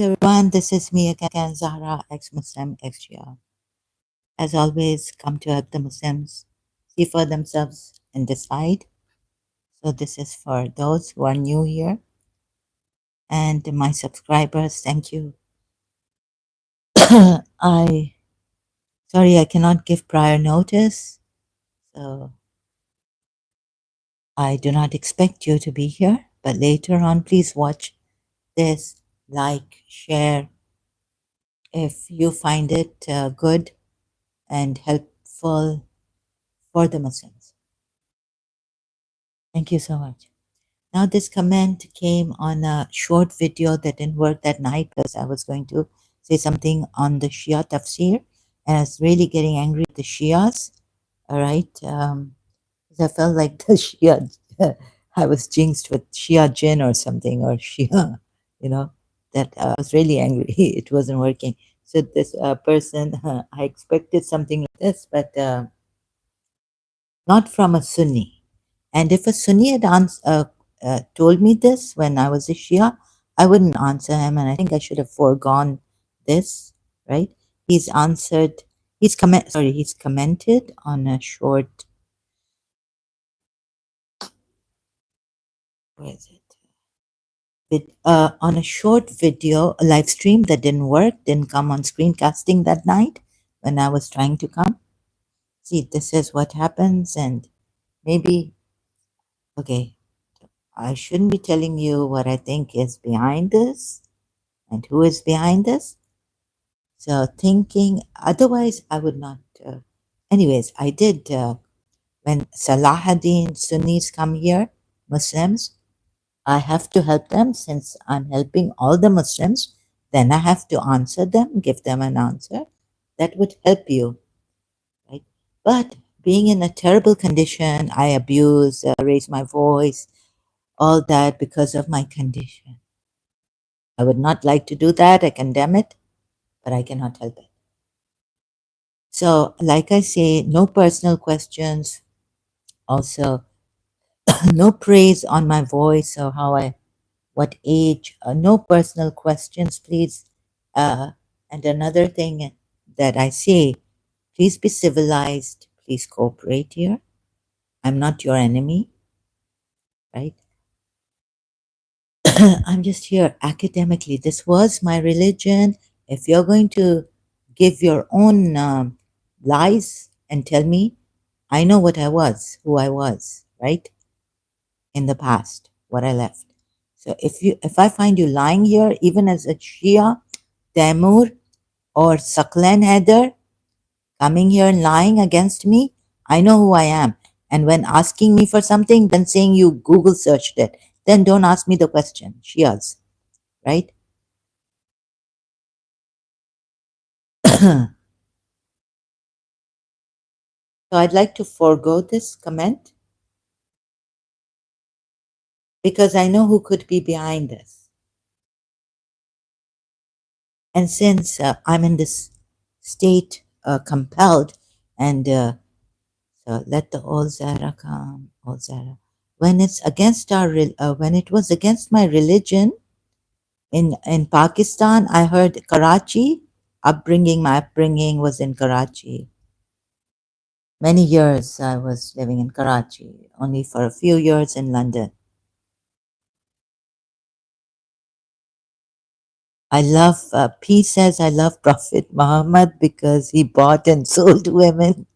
Everyone, this is me again, Zahra, ex-Muslim, ex-Shia. As always, come to help the Muslims see for themselves and decide. So this is for those who are new here and my subscribers. Thank you. I sorry I cannot give prior notice, so I do not expect you to be here. But later on, please watch this, like, share if you find it good and helpful for the Muslims. Thank you so much. Now, this comment came on a short video that didn't work that night because I was going to say something on the Shia tafsir, and I was really getting angry at the Shias. All right. 'Cause I felt like the Shia, I was jinxed with Shia jinn or something, or Shia, that I was really angry. It wasn't working. So, this person, I expected something like this, but not from a Sunni. And if a Sunni had told me this when I was a Shia, I wouldn't answer him, and I think I should have foregone this, right? He's answered, he's commented on a short, where is it? On a short video, a live stream that didn't work, didn't come on screencasting that night when I was trying to come. See, this is what happens, and maybe, okay, I shouldn't be telling you what I think is behind this and who is behind this. So thinking, otherwise I would not. Anyways, I did, when Salahuddin Sunnis come here, Muslims, I have to help them since I'm helping all the Muslims. Then I have to answer them, give them an answer. That would help you, right? But being in a terrible condition, I abuse, raise my voice, all that because of my condition. I would not like to do that. I condemn it, but I cannot help it. So, like I say, no personal questions. Also, no praise on my voice or what age. No personal questions, please. And another thing that I say, please be civilized. Please cooperate here. I'm not your enemy, right? I'm just here academically. This was my religion. If you're going to give your own lies and tell me, I know what I was, who I was, right? In the past, what I left. So if I find you lying here, even as a Shia, Taimur, or Saklan Haider, coming here and lying against me, I know who I am. And when asking me for something, then saying you Google searched it, then don't ask me the question, Shias, right? So I'd like to forego this comment because I know who could be behind this. And since I'm in this state compelled, and so let the All Zara come, All Zara. When it's against when it was against my religion in Pakistan, I heard Karachi my upbringing was in Karachi. Many years I was living in Karachi, only for a few years in London. I love, P says, I love Prophet Muhammad because he bought and sold women.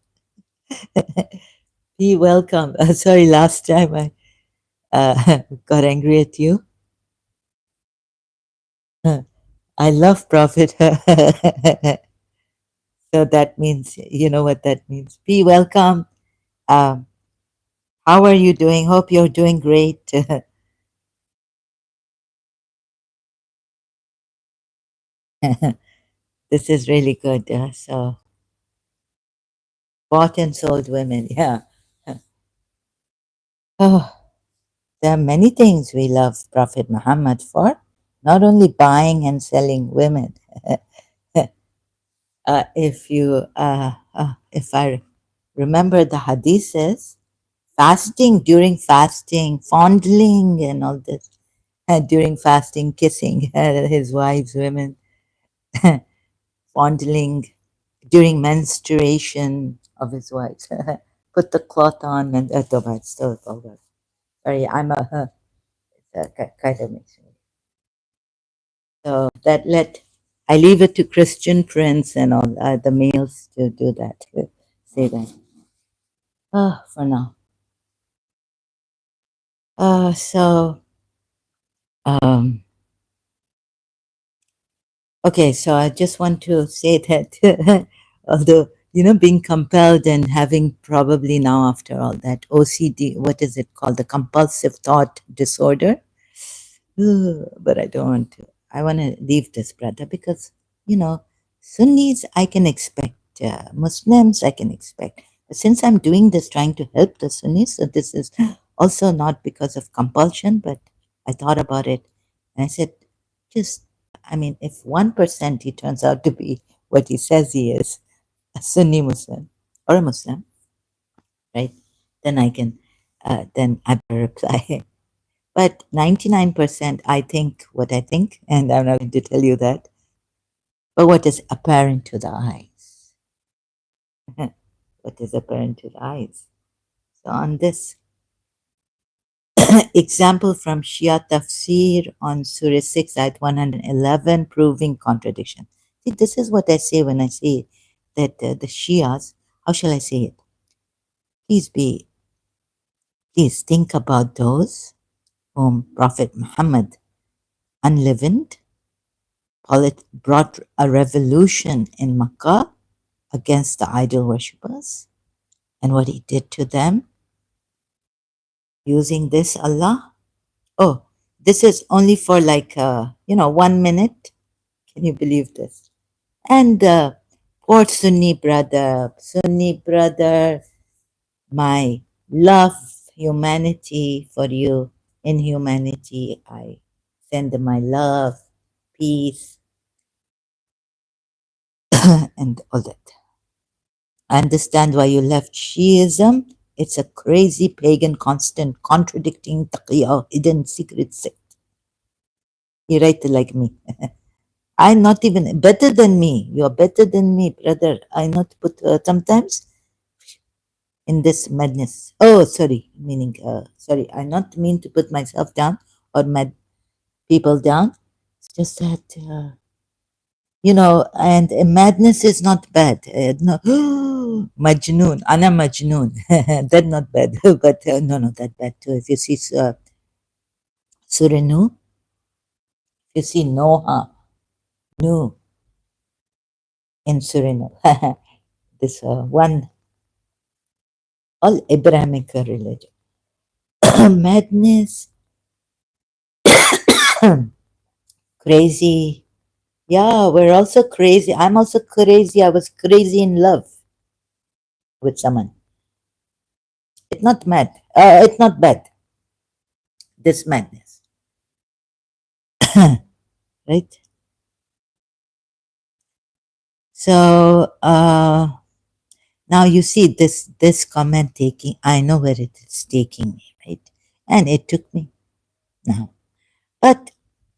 P, welcome. Sorry, last time I got angry at you. I love Prophet. So that means, you know what that means. P, welcome. Um, how are you doing? Hope you're doing great. This is really good. So, bought and sold women. Yeah. Oh, there are many things we love Prophet Muhammad for, not only buying and selling women. If I remember the hadiths, fasting, during fasting, fondling, and all this. during fasting, kissing his wives, women, fondling during menstruation of his wives. Put the cloth on and it's still vulgar. Sorry, I'm a kind of makes me. So that I leave it to Christian prince and all the males to do that, to say that. For now. So um, okay, so I just want to say that although, being compelled and having probably now after all that OCD, what is it called? The compulsive thought disorder. But I don't want to. I want to leave this, brother, because, you know, Sunnis I can expect, Muslims I can expect. But since I'm doing this, trying to help the Sunnis, so this is also not because of compulsion, but I thought about it and I said, just, I mean, if 1% he turns out to be what he says he is, a Sunni Muslim or a Muslim, right? Then then I better reply. But 99%, I think what I think, and I'm not going to tell you that, but what is apparent to the eyes. What is apparent to the eyes. So, on this example from Shia Tafsir on Surah 6, Ayat 111, proving contradiction. See, this is what I say when I say that the Shias, how shall I say it? Please please think about those whom Prophet Muhammad unleavened brought a revolution in Makkah against the idol worshippers and what he did to them using this Allah. Oh, this is only for like, 1 minute. Can you believe this? And poor Sunni brother, my love, humanity for you. In humanity, I send my love, peace, and all that. I understand why you left Shiism. It's a crazy pagan, constant contradicting taqiyya, hidden secret sect. You write like me. I'm not even better than me. You're better than me, brother. I not put sometimes in this madness. Oh, sorry, meaning sorry. I not mean to put myself down or mad people down. It's just that and madness is not bad. No, Majnoon, Ana Majnoon. That's not bad, but no, that bad too. If you see Surenu, if you see Noha, Nu in Surenu, this one, all Abrahamic religion. Madness, crazy. Yeah, we're also crazy. I'm also crazy. I was crazy in love with someone. It's not mad. It's not bad. This madness, right? So now you see this comment taking. I know where it is taking me, right? And it took me now, but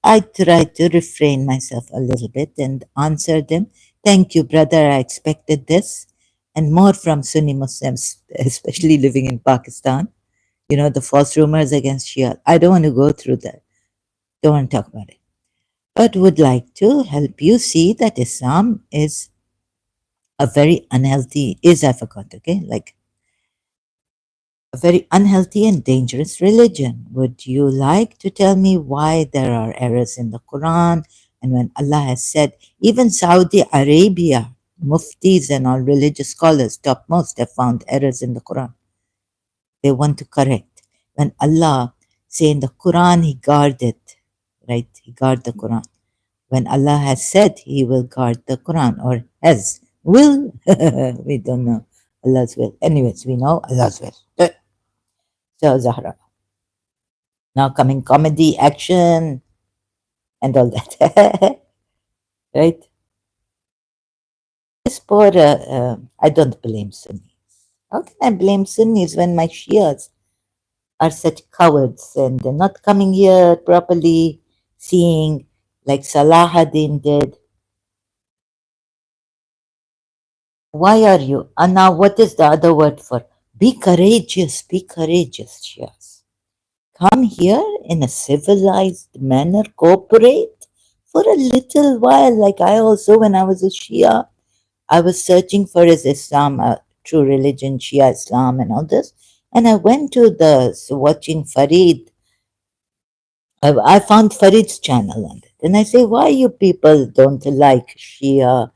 I tried to refrain myself a little bit and answer them. Thank you, brother. I expected this and more from Sunni Muslims, especially living in Pakistan. The false rumors against Shia. I don't want to go through that. Don't want to talk about it. But would like to help you see that Islam is a very unhealthy, I forgot, okay? Like a very unhealthy and dangerous religion. Would you like to tell me why there are errors in the Quran? And when Allah has said, even Saudi Arabia, muftis and all religious scholars, topmost, have found errors in the Quran. They want to correct. When Allah say in the Quran, He guarded, right? He guard the Quran. When Allah has said He will guard the Quran or will, we don't know Allah's will. Anyways, we know Allah's will. So Zahra. Now coming comedy, action, and all that. Right? This poor, I don't blame Sunnis. How can I blame Sunnis when my Shias are such cowards and they're not coming here properly, seeing like Salahuddin did. Why are you? And now, what is the other word for? Be courageous, be courageous, Shias. Come here in a civilized manner, cooperate for a little while. Like I also, when I was a Shia, I was searching for his Islam, true religion, Shia Islam, and all this. And I went to watching Farid. I found Farid's channel on it. And I say, why you people don't like Shia?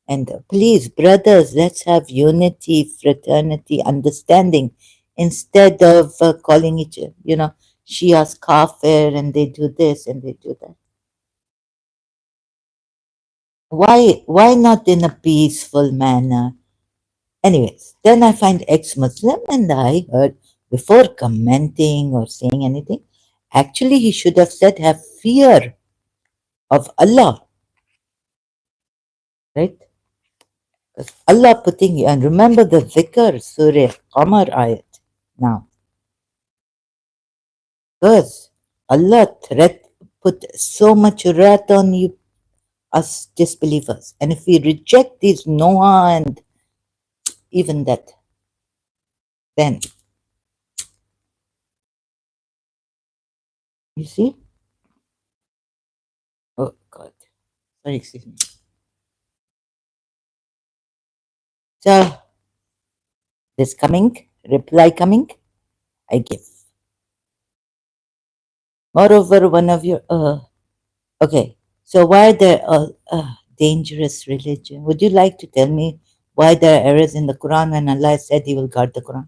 And please, brothers, let's have unity, fraternity, understanding instead of calling each, Shia's kafir and they do this and they do that. Why not in a peaceful manner? Anyways, then I find ex-Muslim and I heard before commenting or saying anything, actually he should have said have fear of Allah, right? Because Allah putting you, and remember the Zikr, Surah Qamar ayat now. Because Allah put so much wrath on you, us disbelievers. And if we reject these Noah and even that, then, you see? Oh God. Sorry, excuse me. So, this coming, reply coming, I give. Moreover, one of your, okay, so why there dangerous religion? Would you like to tell me why there are errors in the Quran when Allah said He will guard the Quran?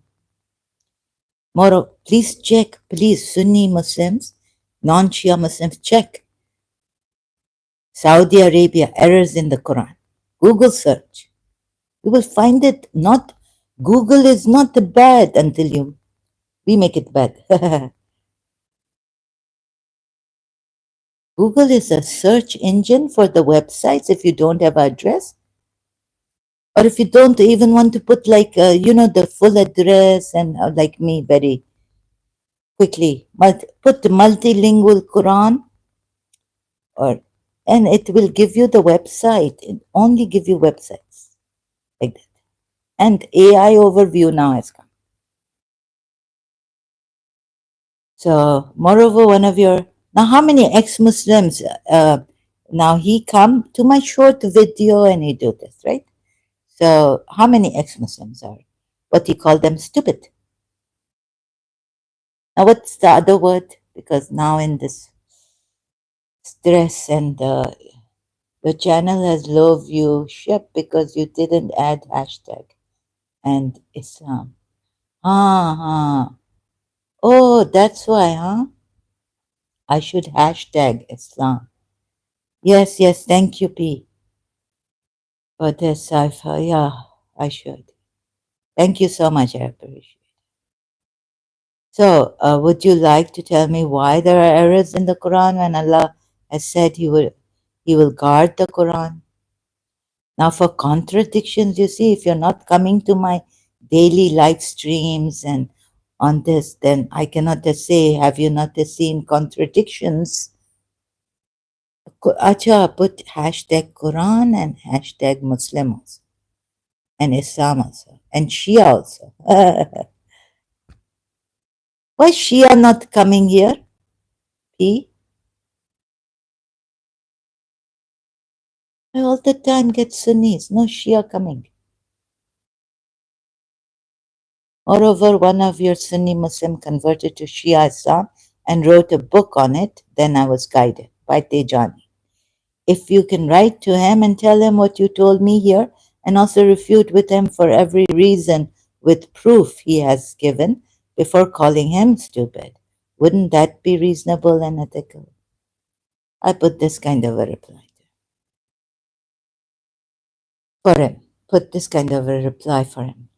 Moreover, please check, please, Sunni Muslims, non-Shia Muslims, check. Saudi Arabia, errors in the Quran. Google search. You will find it not, Google is not bad until we make it bad. Google is a search engine for the websites if you don't have address. Or if you don't even want to put like, the full address and like me very quickly, put the multilingual Quran or, and it will give you the website. It only give you websites like that. And AI overview now has come. So moreover, one of your, now how many ex-Muslims, now he come to my short video and he do this, right? So how many ex-Muslims are, what you call them, stupid? Now what's the other word? Because now in this stress and your channel has low viewership because you didn't add hashtag and Islam. Oh, that's why, huh? I should hashtag Islam. Yes, yes, thank you, P. For this, yeah, I should. Thank you so much, I appreciate it. So, would you like to tell me why there are errors in the Quran when Allah has said He will guard the Quran? Now, for contradictions, you see, if you're not coming to my daily live streams and on this, then I cannot just say, have you not seen contradictions? Acha, put hashtag Quran and hashtag Muslim also, and Islam also, and Shia also. Why Shia not coming here? P? I all the time get Sunnis, no Shia coming. Moreover, one of your Sunni Muslim converted to Shia Islam and wrote a book on it. Then I was guided by Tejani. If you can write to him and tell him what you told me here, and also refute with him for every reason with proof he has given before calling him stupid, wouldn't that be reasonable and ethical? I put this kind of a reply for him. Put this kind of a reply for him.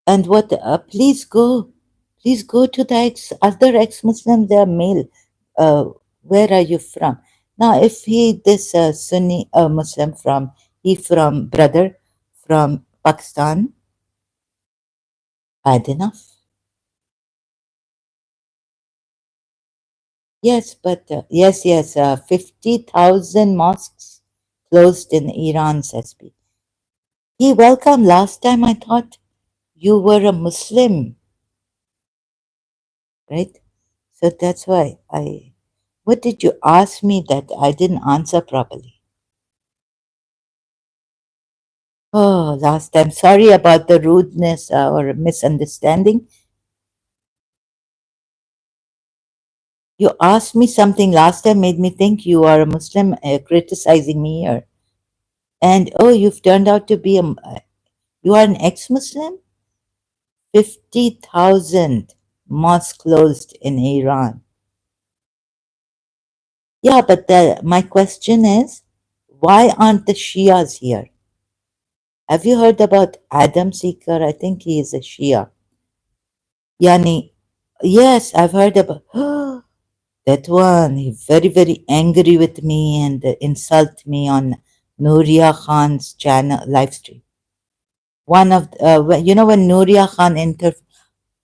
And what? Please go to the other ex-Muslims. They are male. Where are you from? Now, if he this Sunni Muslim from brother from Pakistan. Bad enough. Yes, but yes, 50,000 mosques closed in Iran, says P. He welcome. Last time I thought you were a Muslim, right? So that's why I. What did you ask me that I didn't answer properly? Oh, last time. Sorry about the rudeness or misunderstanding. You asked me something last time, made me think you are a Muslim criticizing me here. And oh, you've turned out to be you are an ex-Muslim? 50,000 mosques closed in Iran. Yeah, but my question is, why aren't the Shias here? Have you heard about Adam Seeker? I think he is a Shia. Yani, yes, I've heard about that one. He's very, very angry with me and insult me on Nuria Khan's channel live stream. One of when Nuria Khan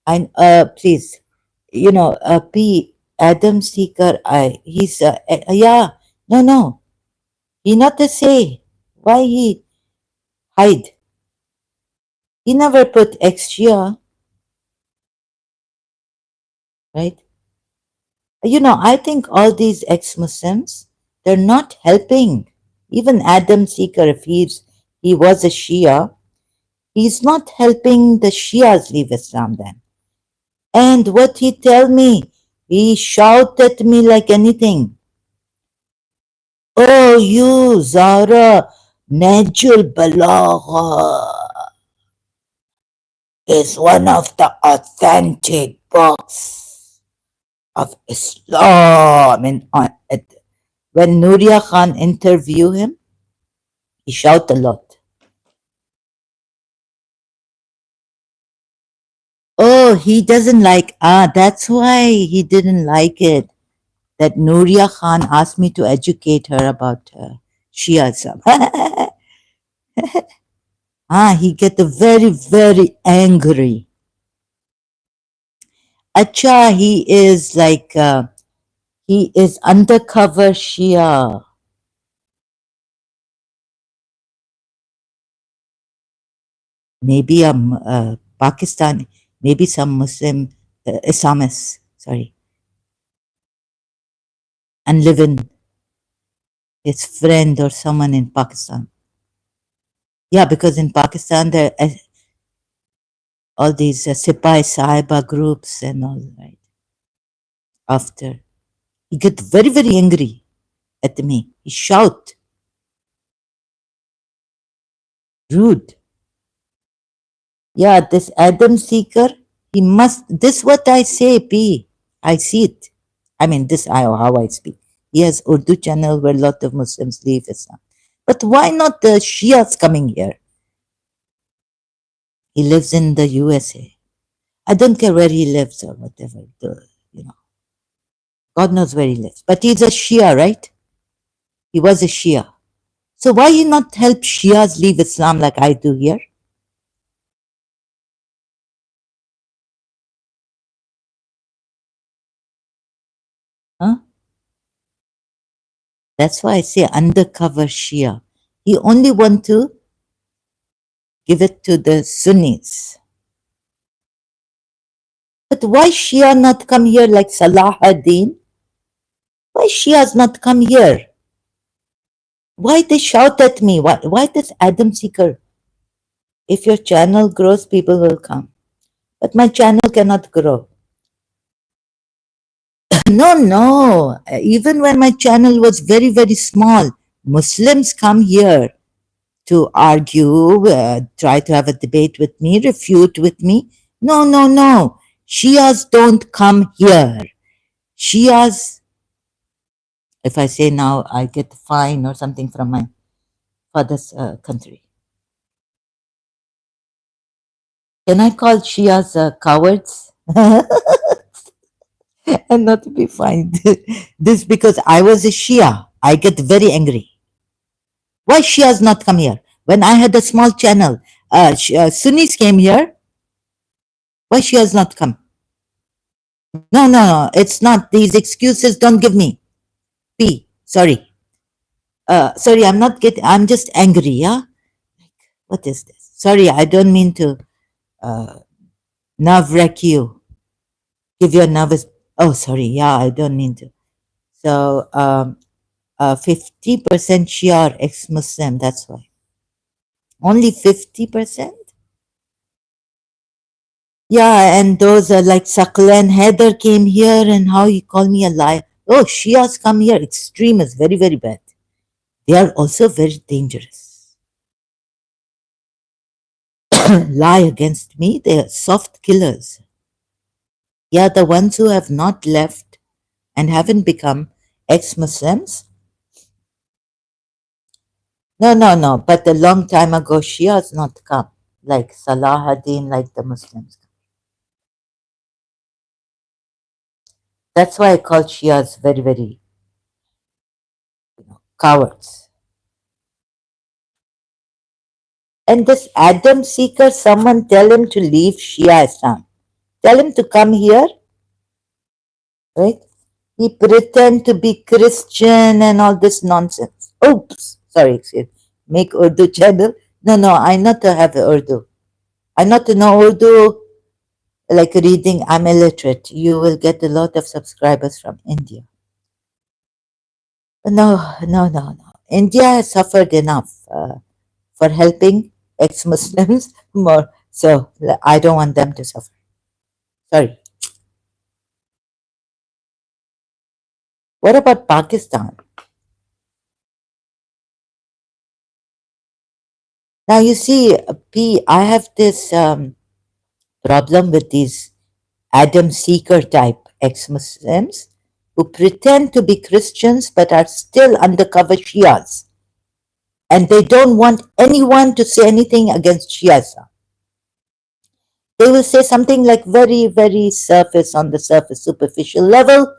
I please, P Adam Seeker. He's yeah, no, he not to say why he hide. He never put Ex-Shia, right? I think all these ex-Muslims, they're not helping. Even Adam Seeker, if he was a Shia, he's not helping the Shias leave Islam then. And what he tell me, he shout at me like anything. Oh, you, Zara, Najul Balagha is one of the authentic books of Islam. And when Nuria Khan interviewed him, he shout a lot. Oh, he doesn't like, that's why he didn't like it. That Nuria Khan asked me to educate her about Shiaism. He get very, very angry. Acha, he is undercover Shia. Maybe Pakistan, maybe some Muslim Islamists, sorry, and live in his friend or someone in Pakistan. Yeah, because in Pakistan there are all these Sipai Sahiba groups and all, right? After he get very, very angry at me. He shout, rude. Yeah, this Adam Seeker, he must, this what I say, P. I see it. I mean, this how I speak. He has Urdu channel where a lot of Muslims leave Islam. But why not the Shias coming here? He lives in the USA. I don't care where he lives or whatever. God knows where he lives. But he's a Shia, right? He was a Shia. So why he not help Shias leave Islam like I do here? Huh? That's why I say undercover Shia. He only want to give it to the Sunnis. But why Shia not come here like Salah ad-Din? Why Shias not come here? Why they shout at me? Why this Adam Seeker? If your channel grows, people will come. But my channel cannot grow. No. Even when my channel was very, very small, Muslims come here to argue, try to have a debate with me, refute with me. No. Shias don't come here. Shias, if I say now, I get a fine or something from my father's country. Can I call Shias cowards? And not to be fined. This because I was a Shia. I get very angry. Why Shias not come here? When I had a small channel, Sunnis came here. Why she has not come? No, no, no. It's not. These excuses don't give me. P. Sorry. Sorry, I'm not getting. I'm just angry. Yeah. What is this? Sorry, I don't mean to uh, nerve wreck you. Give you a nervous. Oh, sorry. Yeah, I don't mean to. So, 50% Shia are ex-Muslim. That's why. Only 50%. Yeah, and those are like Sakla and Heather came here, and how you call me a liar. Oh, Shias come here. Extreme is very, very bad. They are also very dangerous. Lie against me. They are soft killers. Yeah, the ones who have not left and haven't become ex-Muslims. No, no, no. But a long time ago, Shias not come like Salahuddin, like the Muslims. That's why I call Shias very, very cowards. And this Adam seeker, someone tell him to leave Shia Islam. Tell him to come here, right? He pretend to be Christian and all this nonsense. Oops, sorry, excuse. Make Urdu channel. No, no, I not to have Urdu. I not to know Urdu like reading. I'm illiterate. You will get a lot of subscribers from India. No, no, no, no. India has suffered enough for helping ex-Muslims more. So I don't want them to suffer. Sorry. What about Pakistan? Now you see, P. I have this problem with these Adam Seeker type ex-Muslims who pretend to be Christians but are still undercover Shias, and they don't want anyone to say anything against Shias. They will say something like very, very surface on the surface, superficial level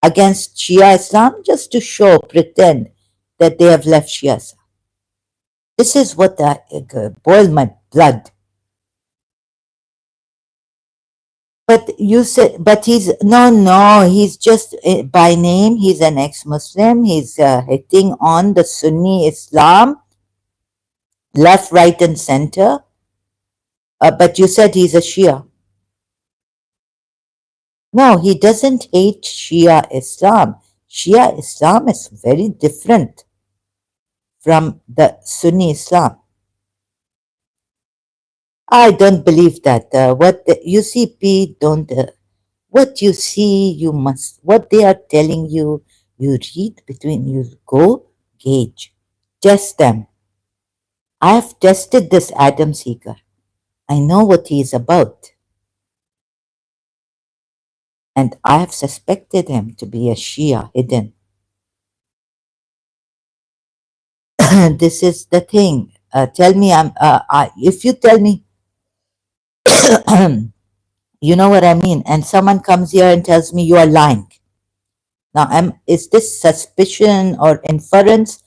against Shia Islam just to show, pretend that they have left Shia Islam. This is what boiled my blood. But you said, but he's no, no. He's just by name. He's an ex-Muslim. He's hitting on the Sunni Islam, left, right, and center. But you said he's a Shia. No, he doesn't hate Shia Islam. Shia Islam is very different from the Sunni Islam. I don't believe that. You see, P, don't. What you see, you must. What they are telling you, you read between. You go gauge, test them. I have tested this Adam Seeker. I know what he is about, and I have suspected him to be a Shia hidden. This is the thing. Tell me, if you tell me, you know what I mean, and someone comes here and tells me you are lying. Now, is this suspicion or inference?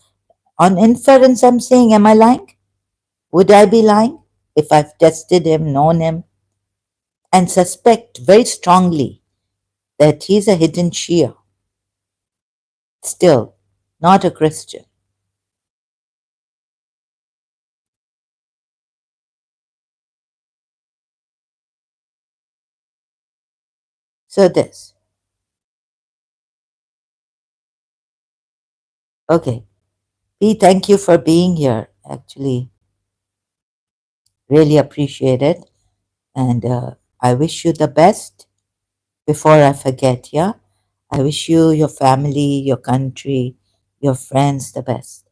On inference, I'm saying, am I lying? Would I be lying if I've tested him, known him, and suspect very strongly that he's a hidden Shia, still not a Christian? So this. Okay. P, thank you for being here. Actually, really appreciate it. And I wish you the best before I forget, yeah? I wish you, your family, your country, your friends the best.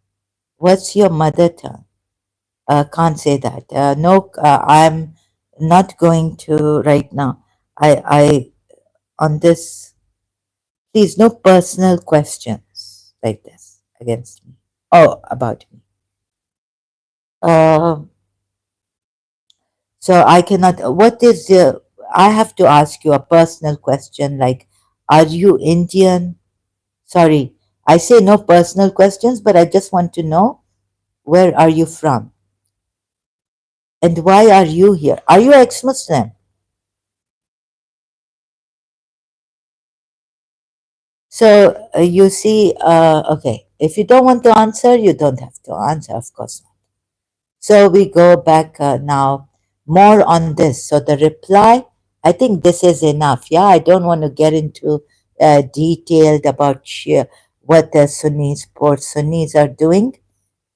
What's your mother tongue? Can't say that. No, I'm not going to right now. I on this, please, no personal questions like this against me. Oh, about me. Uh, so I cannot. What is the? I have to ask you a personal question. Like, are you Indian? Sorry, I say no personal questions, but I just want to know Where are you from? And why are you here? Are you ex-Muslim? So you see, okay, if you don't want to answer, you don't have to answer, of course. So we go back now more on this. So the reply, I think this is enough. Yeah, I don't want to get into detailed about what the Sunnis, poor Sunnis are doing,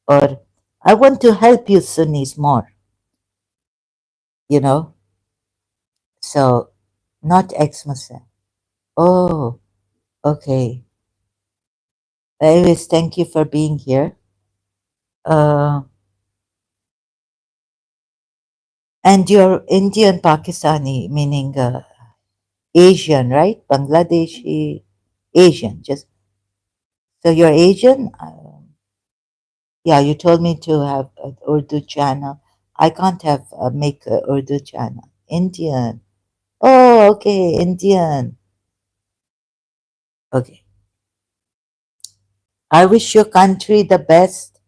or I want to help you Sunnis more, you know. So not ex-Muslim. Oh, okay. Anyways, thank you for being here. Uh, and you're Indian Pakistani, meaning Asian, right? Bangladeshi, Asian. Just so you're Asian. Yeah, you told me to have an Urdu channel. I can't have make a Urdu channel. Indian. Oh, okay, Indian. Okay. I wish your country the best.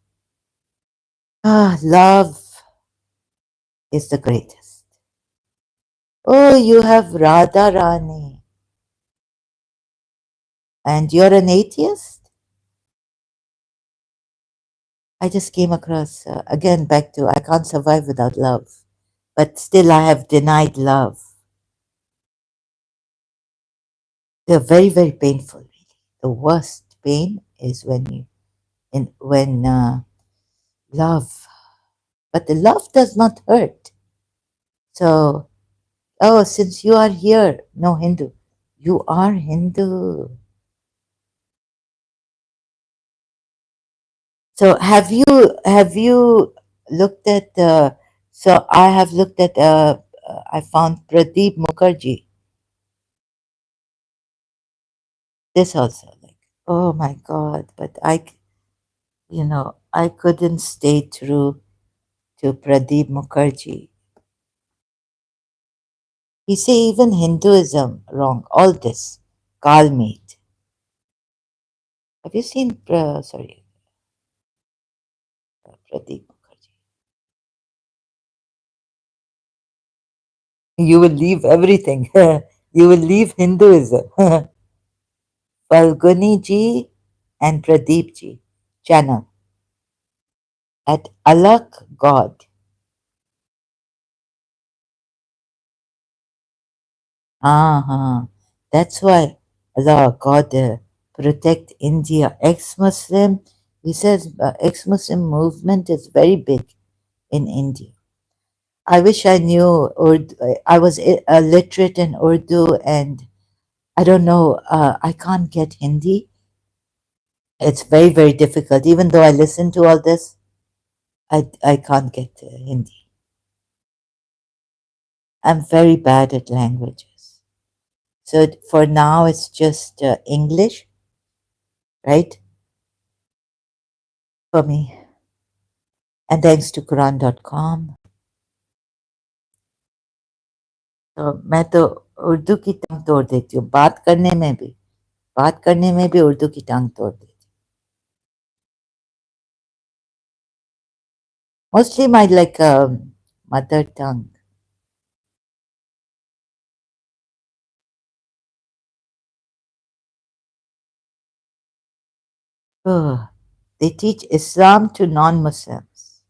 Ah, love is the greatest. Oh, you have Radha Rani, and you're an atheist. I just came across again back to I can't survive without love, but still I have denied love. They're very very painful. Really. The worst pain is when you when love, but the love does not hurt. So oh, since you are here, no Hindu, you are Hindu. So have you looked at? So I have looked at. I found Pradeep Mukherjee. This also like oh my God! But I couldn't stay true to Pradeep Mukherjee. He say even Hinduism wrong. All this Kalmeet. Have you seen? Sorry, Pradeep Mukherjee. You will leave everything. You will leave Hinduism. Falguni ji and Pradeep ji channel at Alak God. Uh-huh. That's why Allah God protect India. Ex-Muslim, he says ex-Muslim movement is very big in India. I wish I knew Urdu. I was literate in Urdu and I don't know, I can't get Hindi. It's very, very difficult. Even though I listen to all this, I can't get Hindi. I'm very bad at languages. So for now, it's just English, right? For me. And thanks to Quran.com. तो मैं तो उर्दू की टांग तोड़ देती हूँ बात करने में भी उर्दू की टांग तोड़ देती हूँ mostly my like mother tongue they teach Islam to non-Muslims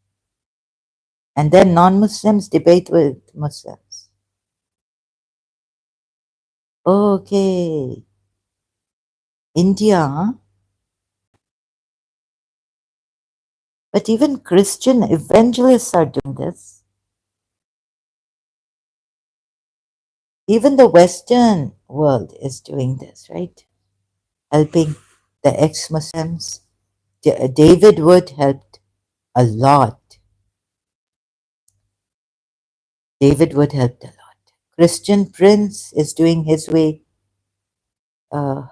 and then non-Muslims debate with Muslims. Okay, India, huh? But even Christian evangelists are doing this. Even the Western world is doing this, right? Helping the ex-Muslims. David Wood helped a lot. David Wood helped a lot. Christian Prince is doing his way. Uh,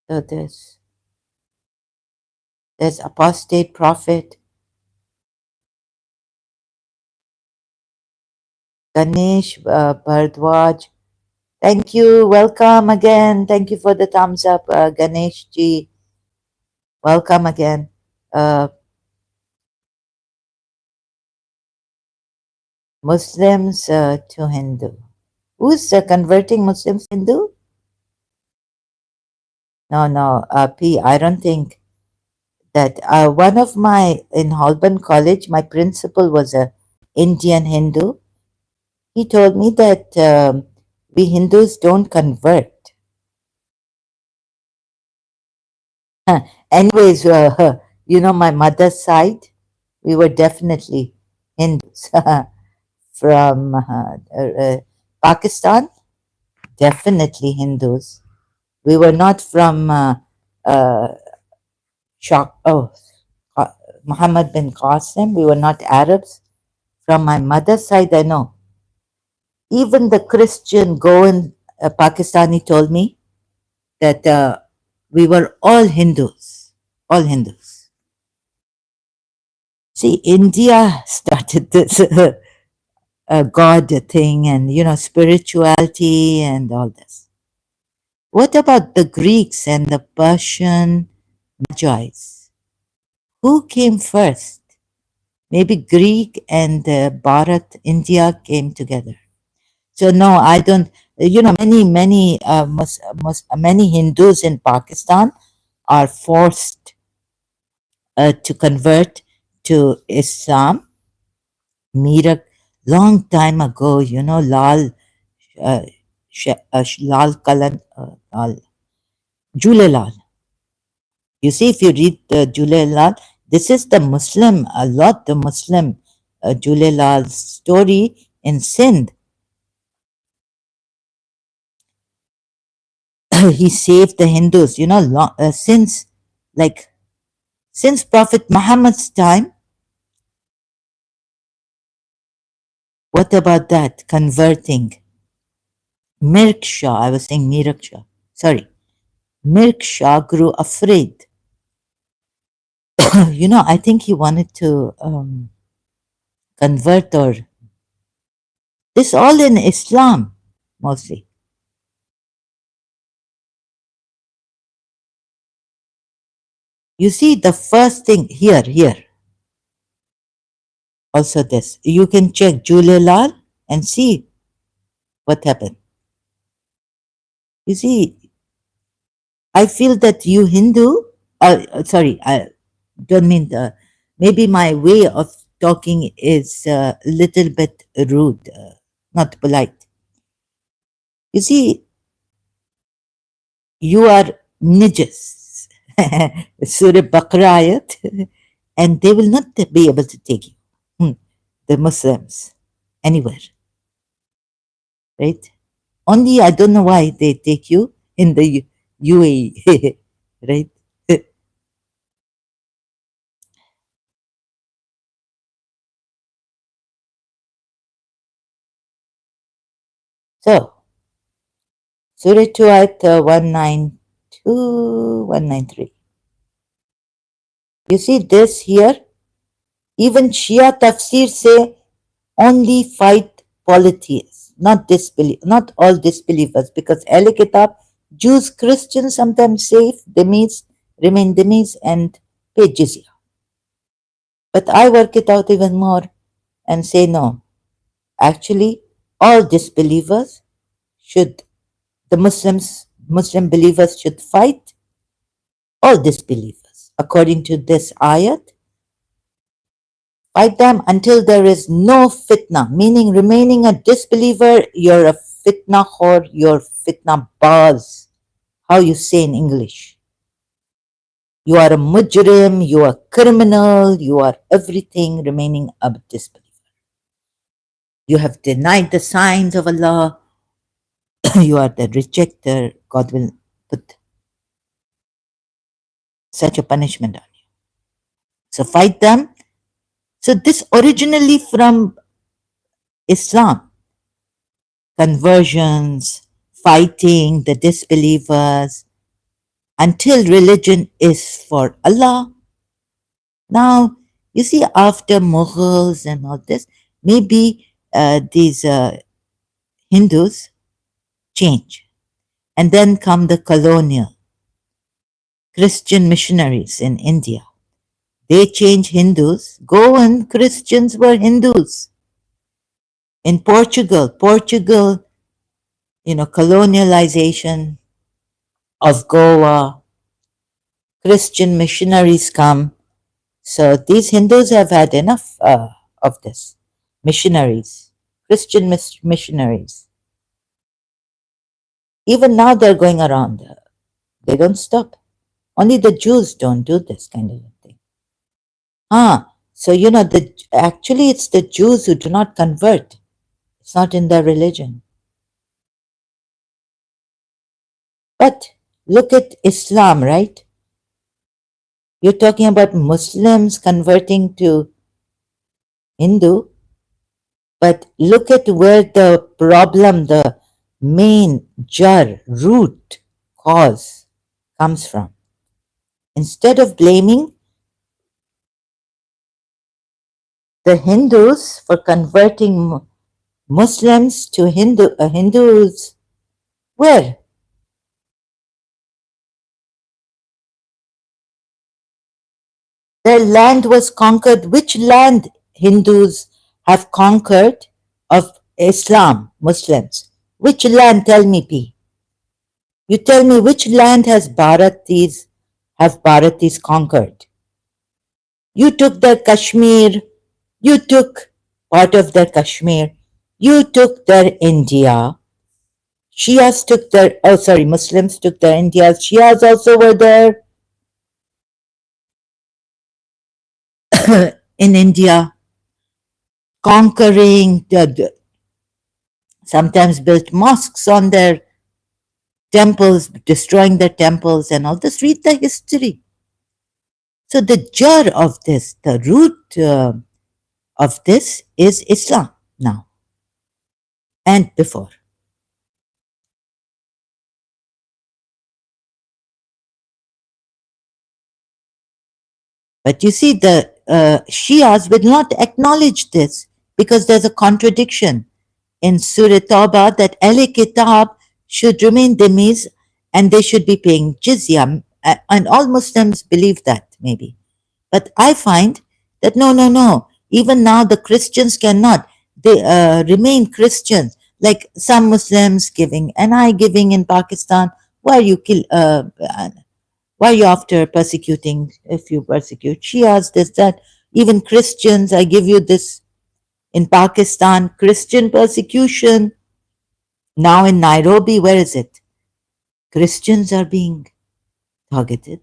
so there's apostate prophet Ganesh Bhardwaj. Thank you. Welcome again. Thank you for the thumbs up, Ganesh ji. Welcome again. Uh, Muslims to Hindu. Who's converting Muslims to Hindu? No, no, P. I don't think that. One of my in Holborn College, my principal was a Indian Hindu. He told me that we Hindus don't convert. Anyways, my mother's side, we were definitely Hindus from Pakistan. Definitely Hindus. We were not from uh, oh, uh, Muhammad bin Qasim. We were not Arabs. From my mother's side, I know. Even the Christian Goan Pakistani told me that we were all Hindus. All Hindus. See, India started this God thing and, spirituality and all this. What about the Greeks and the Persian Magi's? Who came first? Maybe Greek and Bharat, India came together. So no, I don't. Many Hindus in Pakistan are forced to convert to Islam. Meera, long time ago, uh, Lal Kalan, Julelal. You see, if you read Julelal, this is the Muslim Julelal's story in Sindh. He saved the Hindus, since Prophet Muhammad's time. What about that? Converting. Mirksha, I was saying Miraksha. Sorry. Mirksha grew afraid. I think he wanted to convert, or this all in Islam mostly. You see, the first thing here, also this. You can check Julelal and see what happened. You see, I feel that you Hindu, sorry, I don't mean maybe my way of talking is a little bit rude, not polite. You see, you are nijas, Surah Baqarah ayat, and they will not be able to take you, the Muslims, anywhere, right? Only I don't know why they take you in the UAE, right? So, Surah 2 ayat 192, 193. You see this here? Even Shia tafsir say only fight polytheists, not all disbelievers, because Ahl Kitab, Jews, Christians sometimes say demise, remain demise and pay jizya. But I work it out even more and say no. Actually, all disbelievers should, Muslim believers should fight all disbelievers. According to this ayat, fight them until there is no fitna, meaning remaining a disbeliever, you're a fitna khor, you're fitna baz. How you say in English? You are a mujrim, you are criminal, you are everything remaining a disbeliever. You have denied the signs of Allah, you are the rejecter. God will put such a punishment on you. So fight them. So this originally from Islam, conversions, fighting the disbelievers until religion is for Allah. Now, you see, after Mughals and all this, maybe these Hindus change. And then come the colonial Christian missionaries in India. They change Hindus. Go and Christians were Hindus. In Portugal, colonialization of Goa, Christian missionaries come. So these Hindus have had enough of this. Missionaries, Christian missionaries. Even now they're going around. They don't stop. Only the Jews don't do this kind of thing. So actually it's the Jews who do not convert. It's not in their religion. But look at Islam, right? You're talking about Muslims converting to Hindu, but look at where the problem, the main jar, root, cause comes from. Instead of blaming the Hindus for converting Muslims to Hindus, where? Their land was conquered. Which land Hindus have conquered of Islam, Muslims? Which land? Tell me, P. You tell me which land have Bharatis conquered? You took their Kashmir, you took part of their Kashmir, you took their India. Muslims took their India. Shias also were there in India, conquering, sometimes built mosques on their temples, destroying their temples and all this. Read the history. So the jar of this, the root of this is Islam now and before. But you see, the Shias will not acknowledge this because there's a contradiction in Surah Tawbah that Ahl Kitab should remain dhimmis and they should be paying jizya. And all Muslims believe that, maybe. But I find that no, no, no. Even now, the Christians cannot. They remain Christians. Like some Muslims giving, and I giving in Pakistan. Why are you why are you after persecuting? If you persecute Shias, this, that, even Christians, I give you this in Pakistan, Christian persecution. Now in Nairobi, where is it? Christians are being targeted.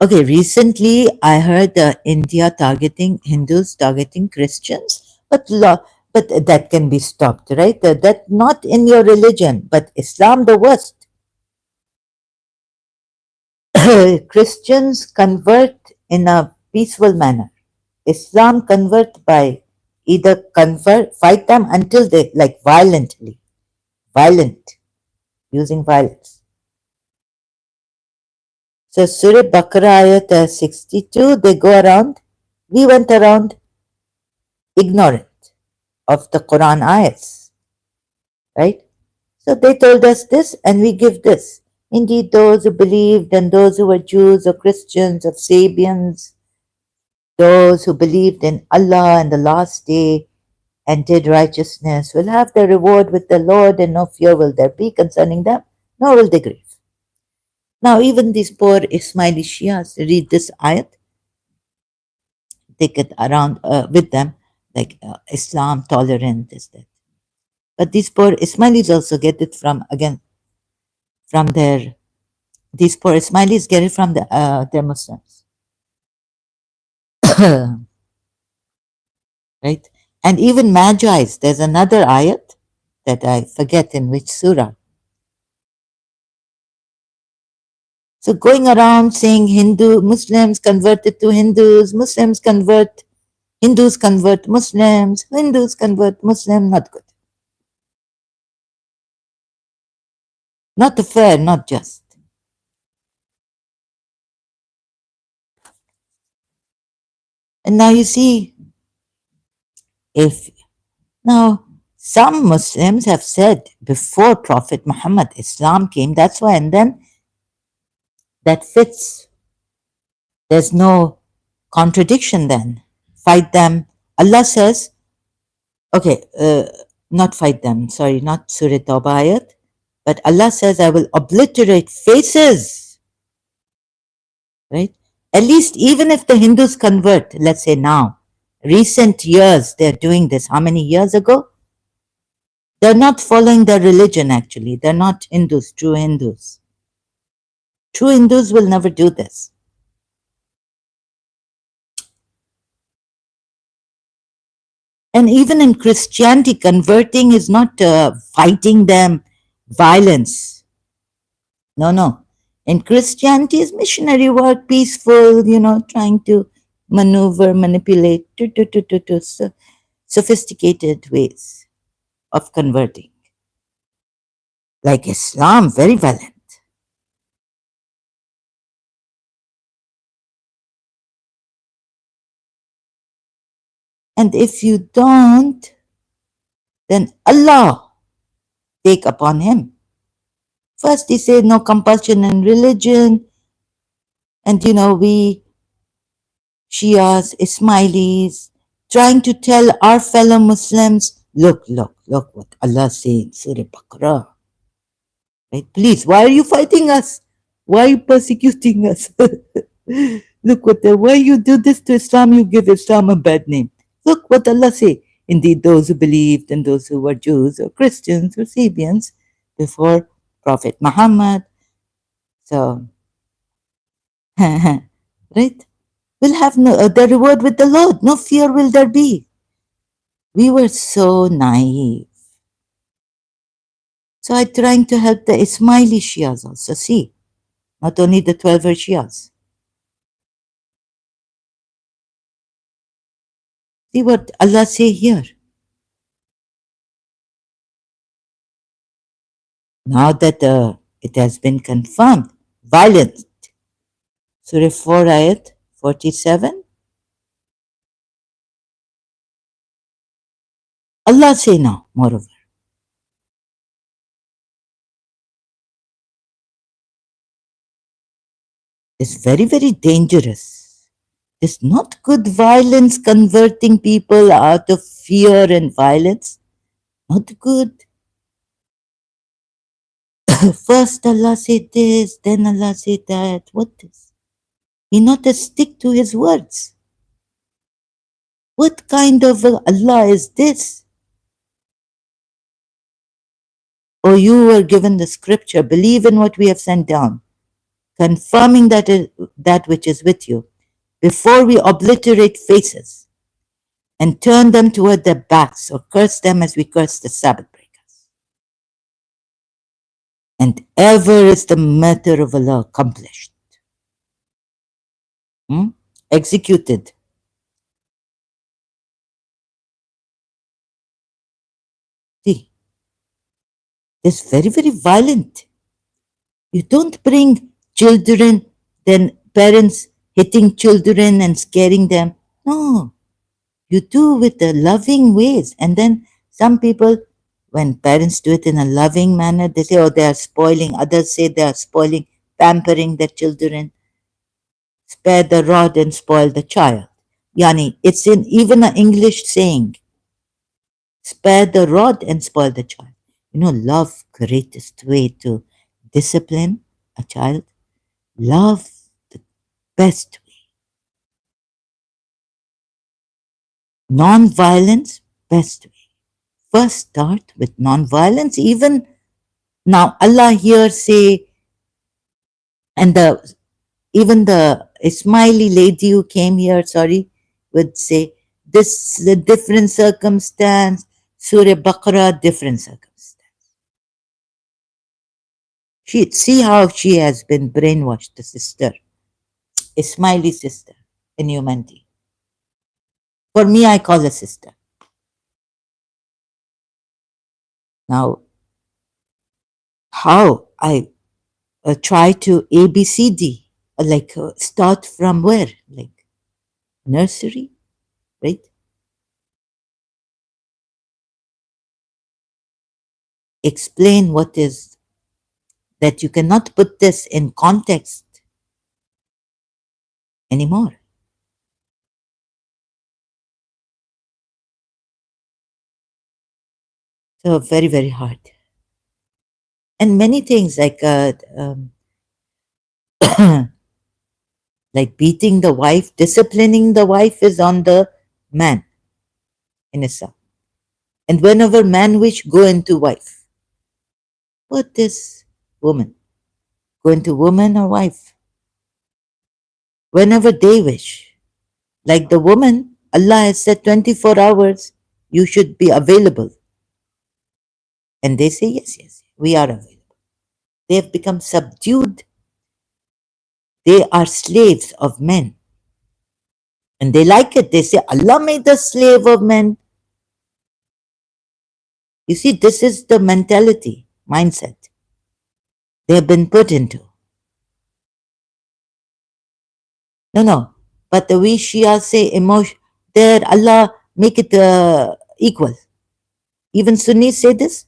Okay, recently I heard India targeting Hindus, targeting Christians, but that can be stopped, right? That not in your religion, but Islam the worst. Christians convert in a peaceful manner. Islam convert by either fight them until they like violent, using violence. So Surah Baqarah ayat 62, they go around. We went around ignorant of the Quran ayats, right? So they told us this and we give this. Indeed, those who believed and those who were Jews or Christians or Sabians, those who believed in Allah and the last day and did righteousness will have their reward with the Lord, and no fear will there be concerning them, nor will they grieve. Now, even these poor Ismaili Shias read this ayat, take it around with them, like Islam, tolerant, this, that. But these poor Ismailis also get it from, again, from these poor Ismailis get it from their Muslims. Right? And even Magi's, there's another ayat that I forget in which surah. So going around saying Muslims converted to Hindus, Hindus convert Muslims, Hindus convert Muslim, not good. Not fair, not just. And now you see, if now Some Muslims have said before Prophet Muhammad, Islam came, that's why, and then that fits. There's no contradiction then. Fight them. Allah says, okay, not fight them, sorry, not Surah Tawbah ayat, but Allah says, I will obliterate faces, right? At least even if the Hindus convert, let's say now, recent years they're doing this. How many years ago? They're not following their religion actually. They're not Hindus, true Hindus. True Hindus will never do this. And even in Christianity, converting is not fighting them, violence. No, no. In Christianity, is missionary work, peaceful, trying to maneuver, manipulate, sophisticated ways of converting. Like Islam, very violent. And if you don't, then Allah take upon him. First, he said no compulsion in religion, and we Shias, Ismailis, trying to tell our fellow Muslims, look what Allah says in Surah Baqarah. Right? Please, why are you fighting us? Why are you persecuting us? Look why you do this to Islam, you give Islam a bad name. Look what Allah say. Indeed, those who believed and those who were Jews or Christians or Sabians before Prophet Muhammad. So, right? Will have the reward with the Lord. No fear will there be. We were so naive. So I'm trying to help the Ismaili Shias also. See, not only the 12 Shias. See what Allah say here. Now that it has been confirmed, violence. Surah 4 ayat 47. Allah say now, moreover. It's very, very dangerous. It's not good violence converting people out of fear and violence. Not good. First Allah said this, then Allah said that. What is? He not to stick to his words. What kind of Allah is this? Or you were given the scripture, believe in what we have sent down, confirming that which is with you, before we obliterate faces and turn them toward their backs or curse them as we curse the Sabbath breakers. And ever is the matter of Allah accomplished. Executed. See, it's very, very violent. You don't bring children, then parents hitting children and scaring them. No, you do with the loving ways. And then some people, when parents do it in a loving manner, they say, oh, they are spoiling. Others say they are spoiling, pampering their children. Spare the rod and spoil the child. Yani, it's in even an English saying, spare the rod and spoil the child. Love, greatest way to discipline a child. Love, the best way. Non-violence, best way. First start with non-violence. Even now, Allah here say, and even the Ismaili lady who came here, sorry, would say, this is a different circumstance. Surah Baqarah, different circumstance. See how she has been brainwashed, the sister, Ismaili sister in humanity. For me, I call her sister. Now, how I try to ABCD, like start from where? Like nursery, right? explain what is that you cannot put this in context anymore. So very, very hard. And many things like beating the wife, disciplining the wife is on the man in Islam. And whenever man wish, go into wife. But this woman, go into woman or wife. Whenever they wish. Like the woman, Allah has said 24 hours, you should be available. And they say, yes, yes, we are available. They have become subdued. They are slaves of men. And they like it. They say, Allah made the slave of men. You see, this is the mentality, mindset they have been put into. No, no. But the we Shia say emotion, there Allah make it equal. Even Sunnis say this,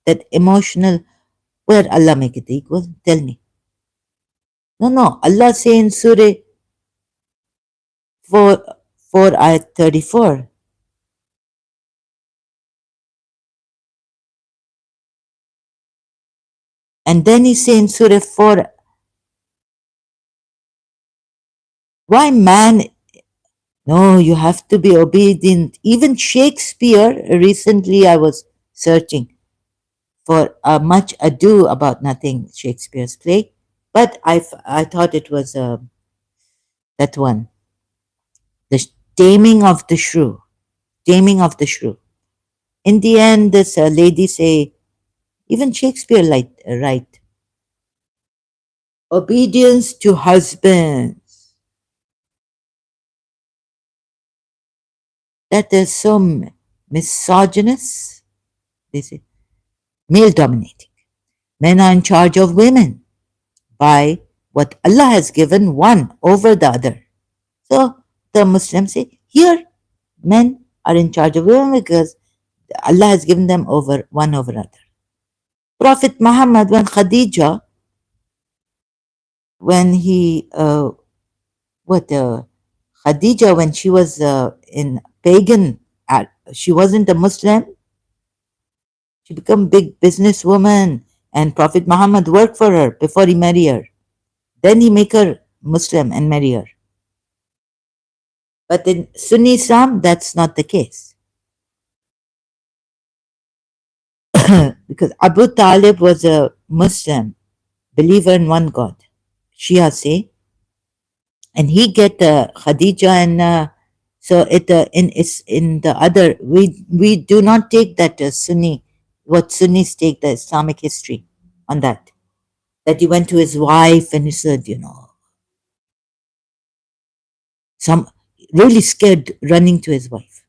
that emotional, where Allah make it equal? Tell me. No, no. Allah say in Surah 4, 4 ayat 34. And then he say in Surah 4, why man? No, you have to be obedient. Even Shakespeare, recently I was searching for Much Ado About Nothing, Shakespeare's play, but I thought it was that one, the Taming of the Shrew. Taming of the Shrew. In the end, this lady say, even Shakespeare like right, obedience to husbands. That is so misogynist. They say male dominating. Men are in charge of women by what Allah has given one over the other. So the Muslims say, here men are in charge of women because Allah has given them over one over other. Prophet Muhammad, when Khadija, when he, what, Khadija, when she was in pagan, she wasn't a Muslim, she became big businesswoman, and Prophet Muhammad worked for her before he married her. Then he make her Muslim and marry her. But in Sunni Islam, that's not the case. Because Abu Talib was a Muslim, believer in one God, Shia say, and he get Khadija, and so it in the other, we do not take that Sunni, what Sunnis take the Islamic history on that he went to his wife and he said, some really scared, running to his wife.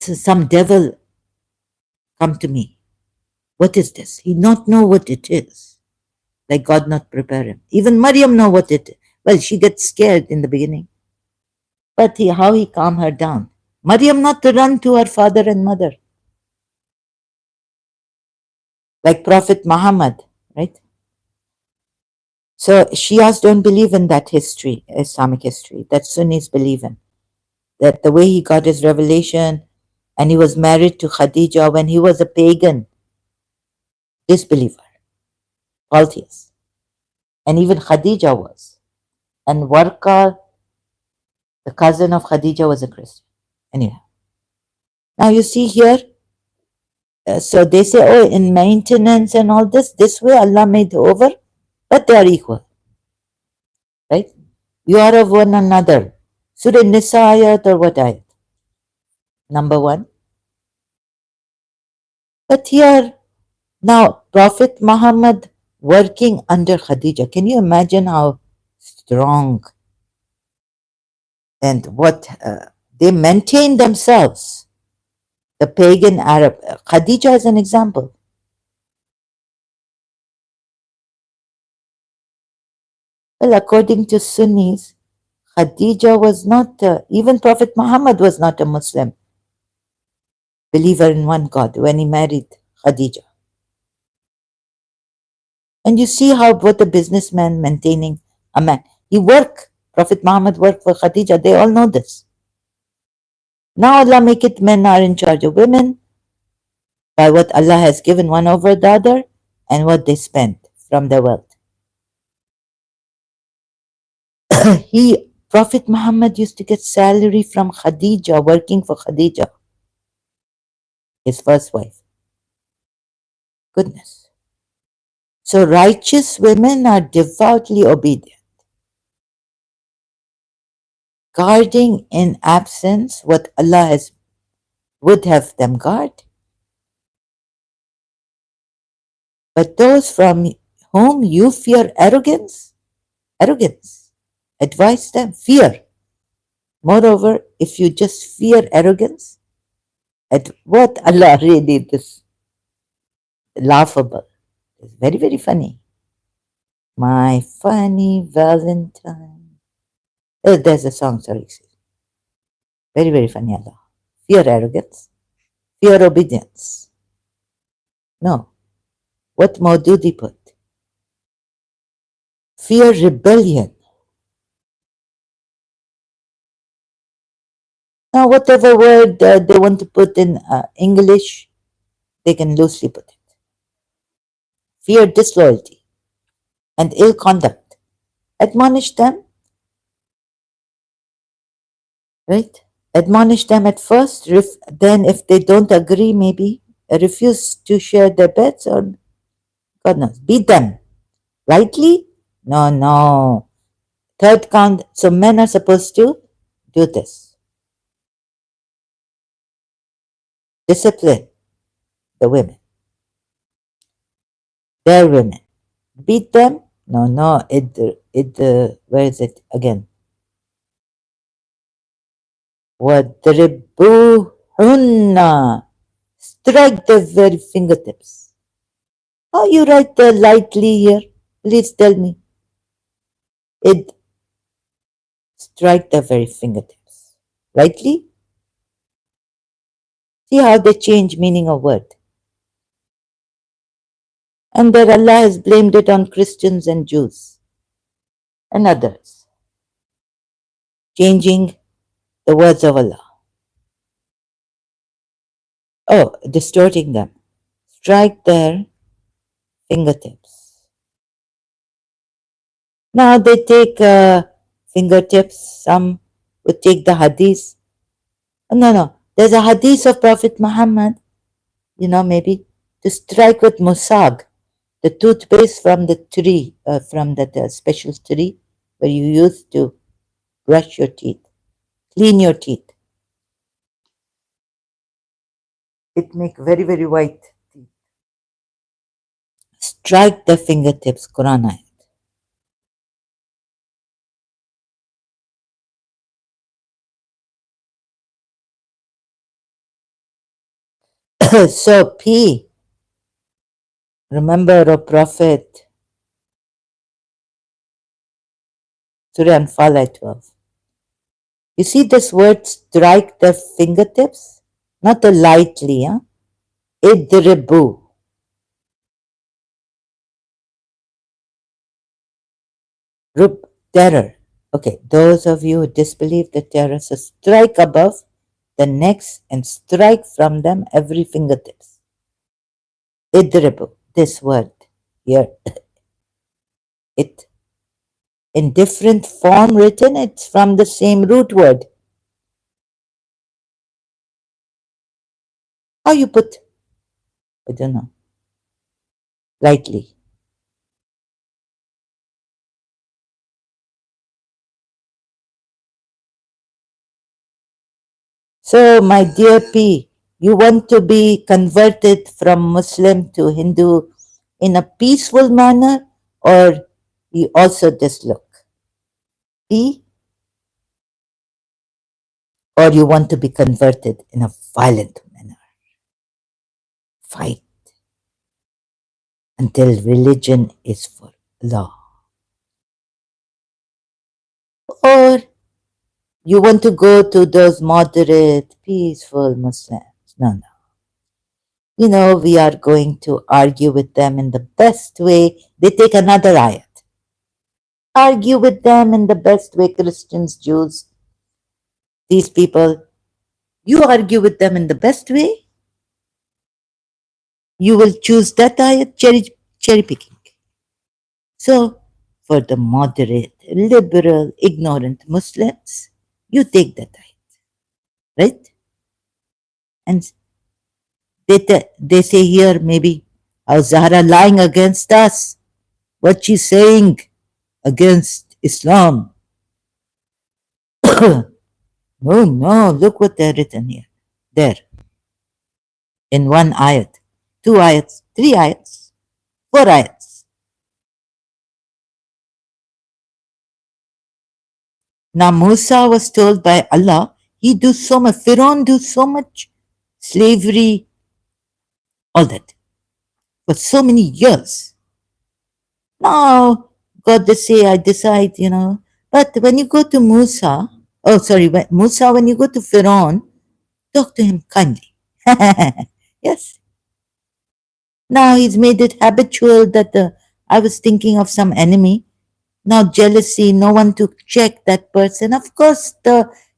So some devil come to me. What is this? He not know what it is. Like God not prepare him. Even Maryam know what it is. Well, she gets scared in the beginning. But how he calm her down. Maryam not to run to her father and mother. Like Prophet Muhammad, right? So Shias don't believe in that history, Islamic history, that Sunnis believe in. That the way he got his revelation and he was married to Khadija when he was a pagan, disbeliever, polytheist. And even Khadija was. And Warqa, the cousin of Khadija, was a Christian. Anyway. Now you see here, so they say, oh, in maintenance and all this way Allah made over, but they are equal, right? You are of one another. Surah Nisa ayat or what ayat? Number 1. But here, now, Prophet Muhammad working under Khadija. Can you imagine how strong and what they maintain themselves? The pagan Arab. Khadija is an example. Well, according to Sunnis, Khadija was not, even Prophet Muhammad was not a Muslim. believer in one God when he married Khadija. And you see how what a businessman maintaining a man. He worked, Prophet Muhammad worked for Khadija. They all know this. Now Allah make it men are in charge of women by what Allah has given one over the other and what they spend from their wealth. Prophet Muhammad used to get salary from Khadija, working for Khadija, his first wife. Goodness. So righteous women are devoutly obedient, guarding in absence what Allah has would have them guard. But those from whom you fear arrogance, advise them, fear. Moreover, if you just fear arrogance, at what Allah really this laughable. It's very, very funny. My funny Valentine. There's a song, sorry. Very, very funny, Allah. Fear arrogance, fear obedience. No. What Maududi put? Fear rebellion. Now, whatever word they want to put in English, they can loosely put it. Fear disloyalty and ill conduct. Admonish them, right? Admonish them at first, then if they don't agree, maybe refuse to share their beds or God knows, beat them. Lightly? No, no. Third count, so men are supposed to do this. Discipline the women. Their women. Beat them? No, no. Where is it again? وَاضْرِبُوهُنَّ. Strike the very fingertips. How you write the lightly here? Please tell me. Strike the very fingertips. Lightly? See how they change meaning of word. And that Allah has blamed it on Christians and Jews and others, changing the words of Allah. Oh, distorting them. Strike their fingertips. Now they take fingertips, some would take the hadith. No, no, there's a hadith of Prophet Muhammad, maybe, to strike with musag, the toothpaste from the tree, from that special tree where you use to brush your teeth, clean your teeth. It make very, very white teeth. Strike the fingertips, Quran ayat. So P, remember a prophet, Surah Anfal ayat 12. You see this word strike the fingertips? Not the lightly, huh? Idribu. Rub, terror. Okay, those of you who disbelieve the terror, so strike above the necks and strike from them every fingertips. Idribu, this word here. It in different form written, it's from the same root word. How you put? I don't know. Lightly. So, my dear P, you want to be converted from Muslim to Hindu in a peaceful manner, or you also just look? P, or you want to be converted in a violent manner? Fight until religion is for law. Or you want to go to those moderate, peaceful Muslims? No, no. We are going to argue with them in the best way. They take another ayat. Argue with them in the best way, Christians, Jews, these people. You argue with them in the best way, you will choose that ayat, cherry picking. So, for the moderate, liberal, ignorant Muslims, you take that ayat, right? And they say here maybe, how Zahra lying against us, what she's saying against Islam. No, no, look what they're written here. There, in one ayat, two ayats, three ayats, four ayats. Now Musa was told by Allah, he do so much, Pharaoh do so much slavery, all that, for so many years. Now, God they say, I decide. But when you go to Musa, oh sorry, Musa, when you go to Pharaoh, talk to him kindly. Yes. Now he's made it habitual that I was thinking of some enemy. Now jealousy, no one to check that person. Of course,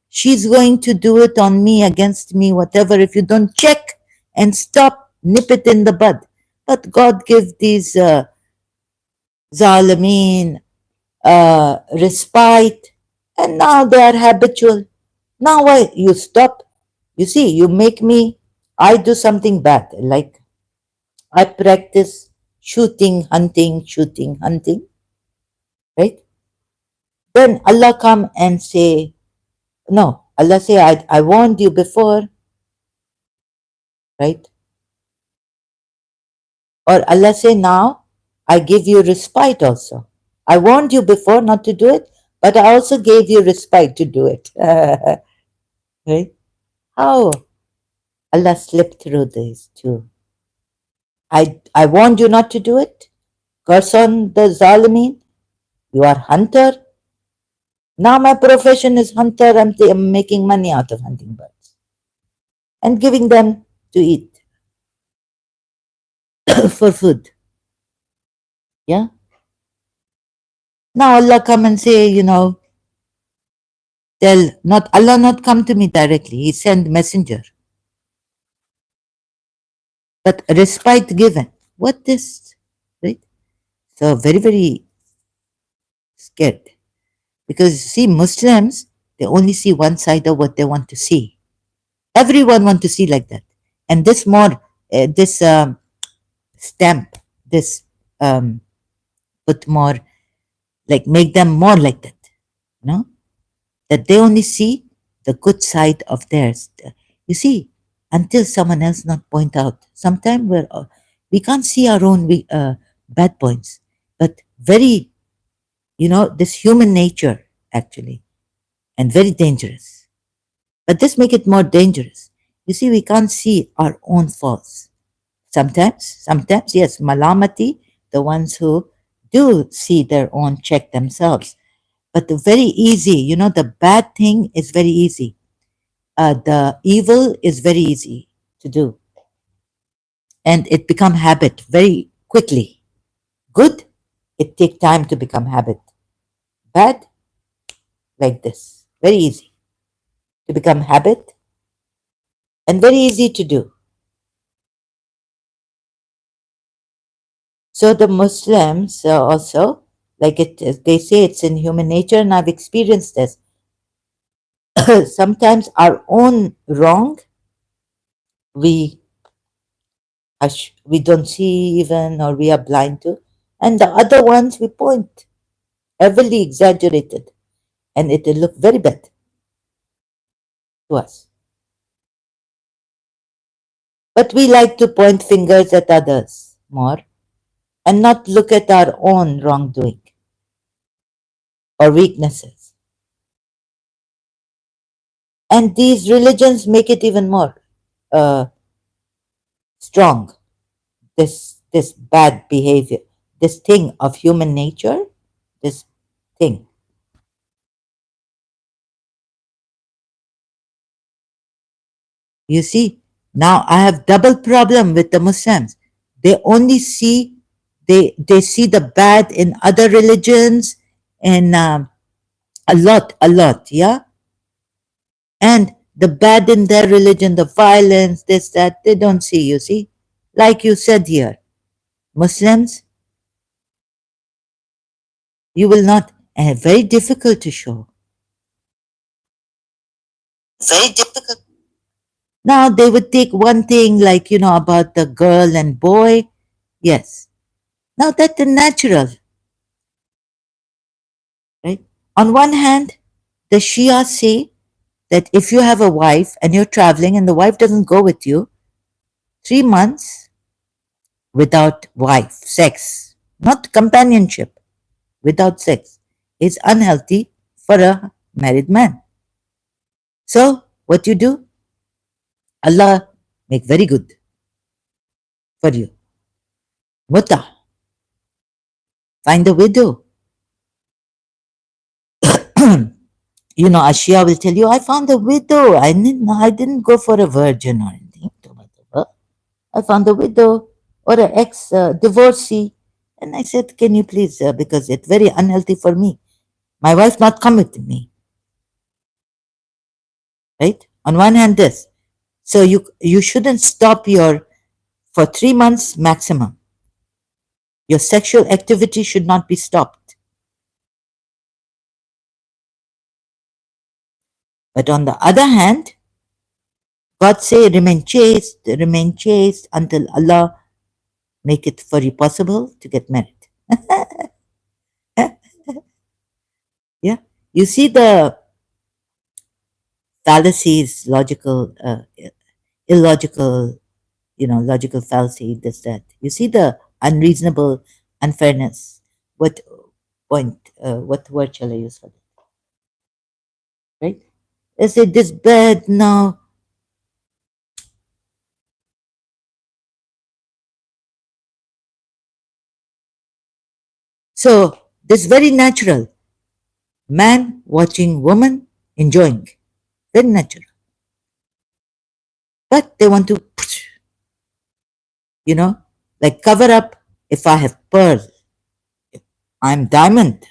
she's going to do it on me, against me, whatever. If you don't check and stop, nip it in the bud. But God give these zalimeen respite, and now they are habitual. Now why you stop? You see, you make me. I do something bad, like I practice shooting, hunting, right? Then Allah come and say, no, Allah say, I warned you before, right? Or Allah say, now I give you respite also. I warned you before not to do it, but I also gave you respite to do it. Right? How Allah slipped through these two. I warned you not to do it. Curse on the Zalimeen. You are hunter. Now my profession is hunter. I'm making money out of hunting birds and giving them to eat for food. Yeah. Now Allah come and say, tell not Allah not come to me directly. He send messenger. But respite given. What this? Right? So very, very scared. Because see, Muslims, they only see one side of what they want to see. Everyone want to see like that. And this stamp, this put more, like make them more like that. You know? That they only see the good side of theirs. You see, until someone else not point out, sometimes we can't see our own bad points, but very, this human nature actually, and very dangerous. But this make it more dangerous. You see, we can't see our own faults. Sometimes, yes, malamati, the ones who do see their own, check themselves. But the very easy, the bad thing is very easy. The evil is very easy to do. And it become habit very quickly. Good, it take time to become habit. Bad, like this. Very easy to become habit and very easy to do. So the Muslims also, like they say it's in human nature, and I've experienced this. Sometimes our own wrong, we we don't see even, or we are blind to, and the other ones we point, heavily exaggerated, and it will look very bad to us. But we like to point fingers at others more and not look at our own wrongdoing or weaknesses. And these religions make it even more uh, strong. This bad behavior, this thing of human nature, this thing. You see, Now I have double problem with the Muslims. They only see they see the bad in other religions and a lot, yeah, and the bad in their religion, the violence, this that they don't see. You see, like you said here, Muslims, you will not, and very difficult to show. Very difficult. Now they would take one thing like about the girl and boy, yes. Now that's the natural, right? On one hand, the Shia say that if you have a wife and you're traveling and the wife doesn't go with you, 3 months without wife, sex, not companionship, without sex, is unhealthy for a married man. So, what you do? Allah make very good for you. Muta, find a widow. Ashia will tell you, I found a widow. I didn't go for a virgin or anything. I found a widow or an ex divorcee. And I said, can you please, because it's very unhealthy for me. My wife not come with me, right? On one hand, this. So you shouldn't stop your for 3 months maximum. Your sexual activity should not be stopped. But on the other hand, God say remain chaste until Allah make it for you possible to get married. Yeah. You see the fallacies, logical, illogical, logical fallacy, this, that. You see the unreasonable unfairness. What point, what word shall I use for that? Right? They say this bad now. So this very natural. Man watching woman enjoying. Very natural. But they want to, you know, like cover up. If I have pearl, I'm diamond.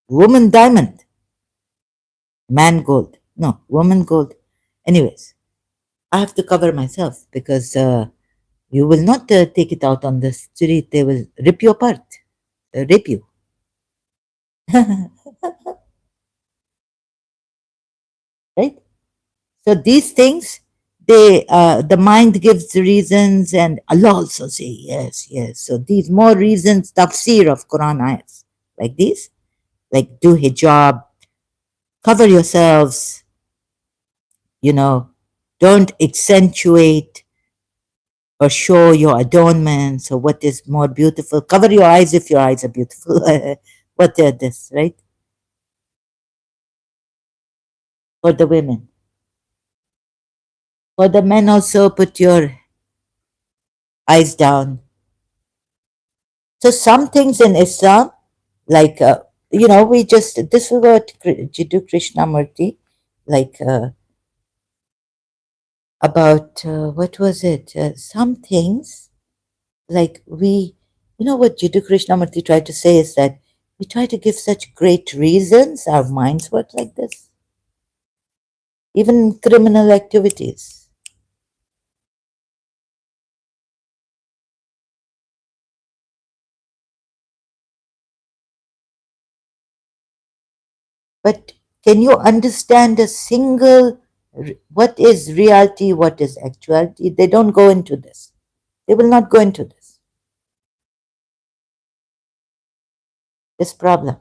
Woman diamond. Man gold. No, woman gold. Anyways, I have to cover myself because you will not take it out on the street. They will rip you apart, rape you. Right? So these things, the mind gives the reasons, and Allah also say yes, yes. So these more reasons, tafsir of Quran ayats like these, like do hijab, cover yourselves, you know, don't accentuate or show your adornments or what is more beautiful. Cover your eyes if your eyes are beautiful. What are this, right? For the women. For the men also, put your eyes down. So some things in Islam, like we just this is what Jiddu Krishnamurti, like about what was it? Some things like what Jiddu Krishnamurti tried to say is that we try to give such great reasons. Our minds work like this, even in criminal activities. But can you understand a single what is reality, what is actuality? They don't go into this. They will not go into this problem.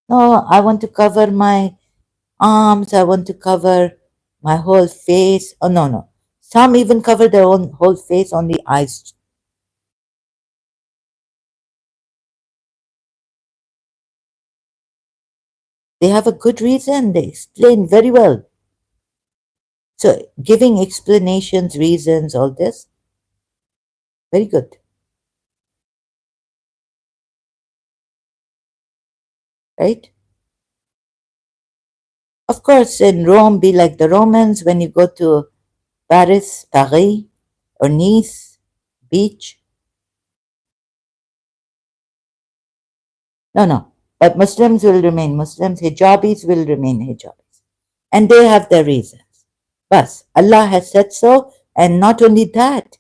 No, I want to cover my arms, I want to cover my whole face. Oh, no, no. Some even cover their own whole face, only eyes. They have a good reason, they explain very well. So, giving explanations, reasons, all this, very good, right? Of course, in Rome, be like the Romans when you go to Paris, Paris, or Nice beach. No, no. But Muslims will remain Muslims, hijabis will remain hijabis. And they have their reasons. But Allah has said so, and not only that,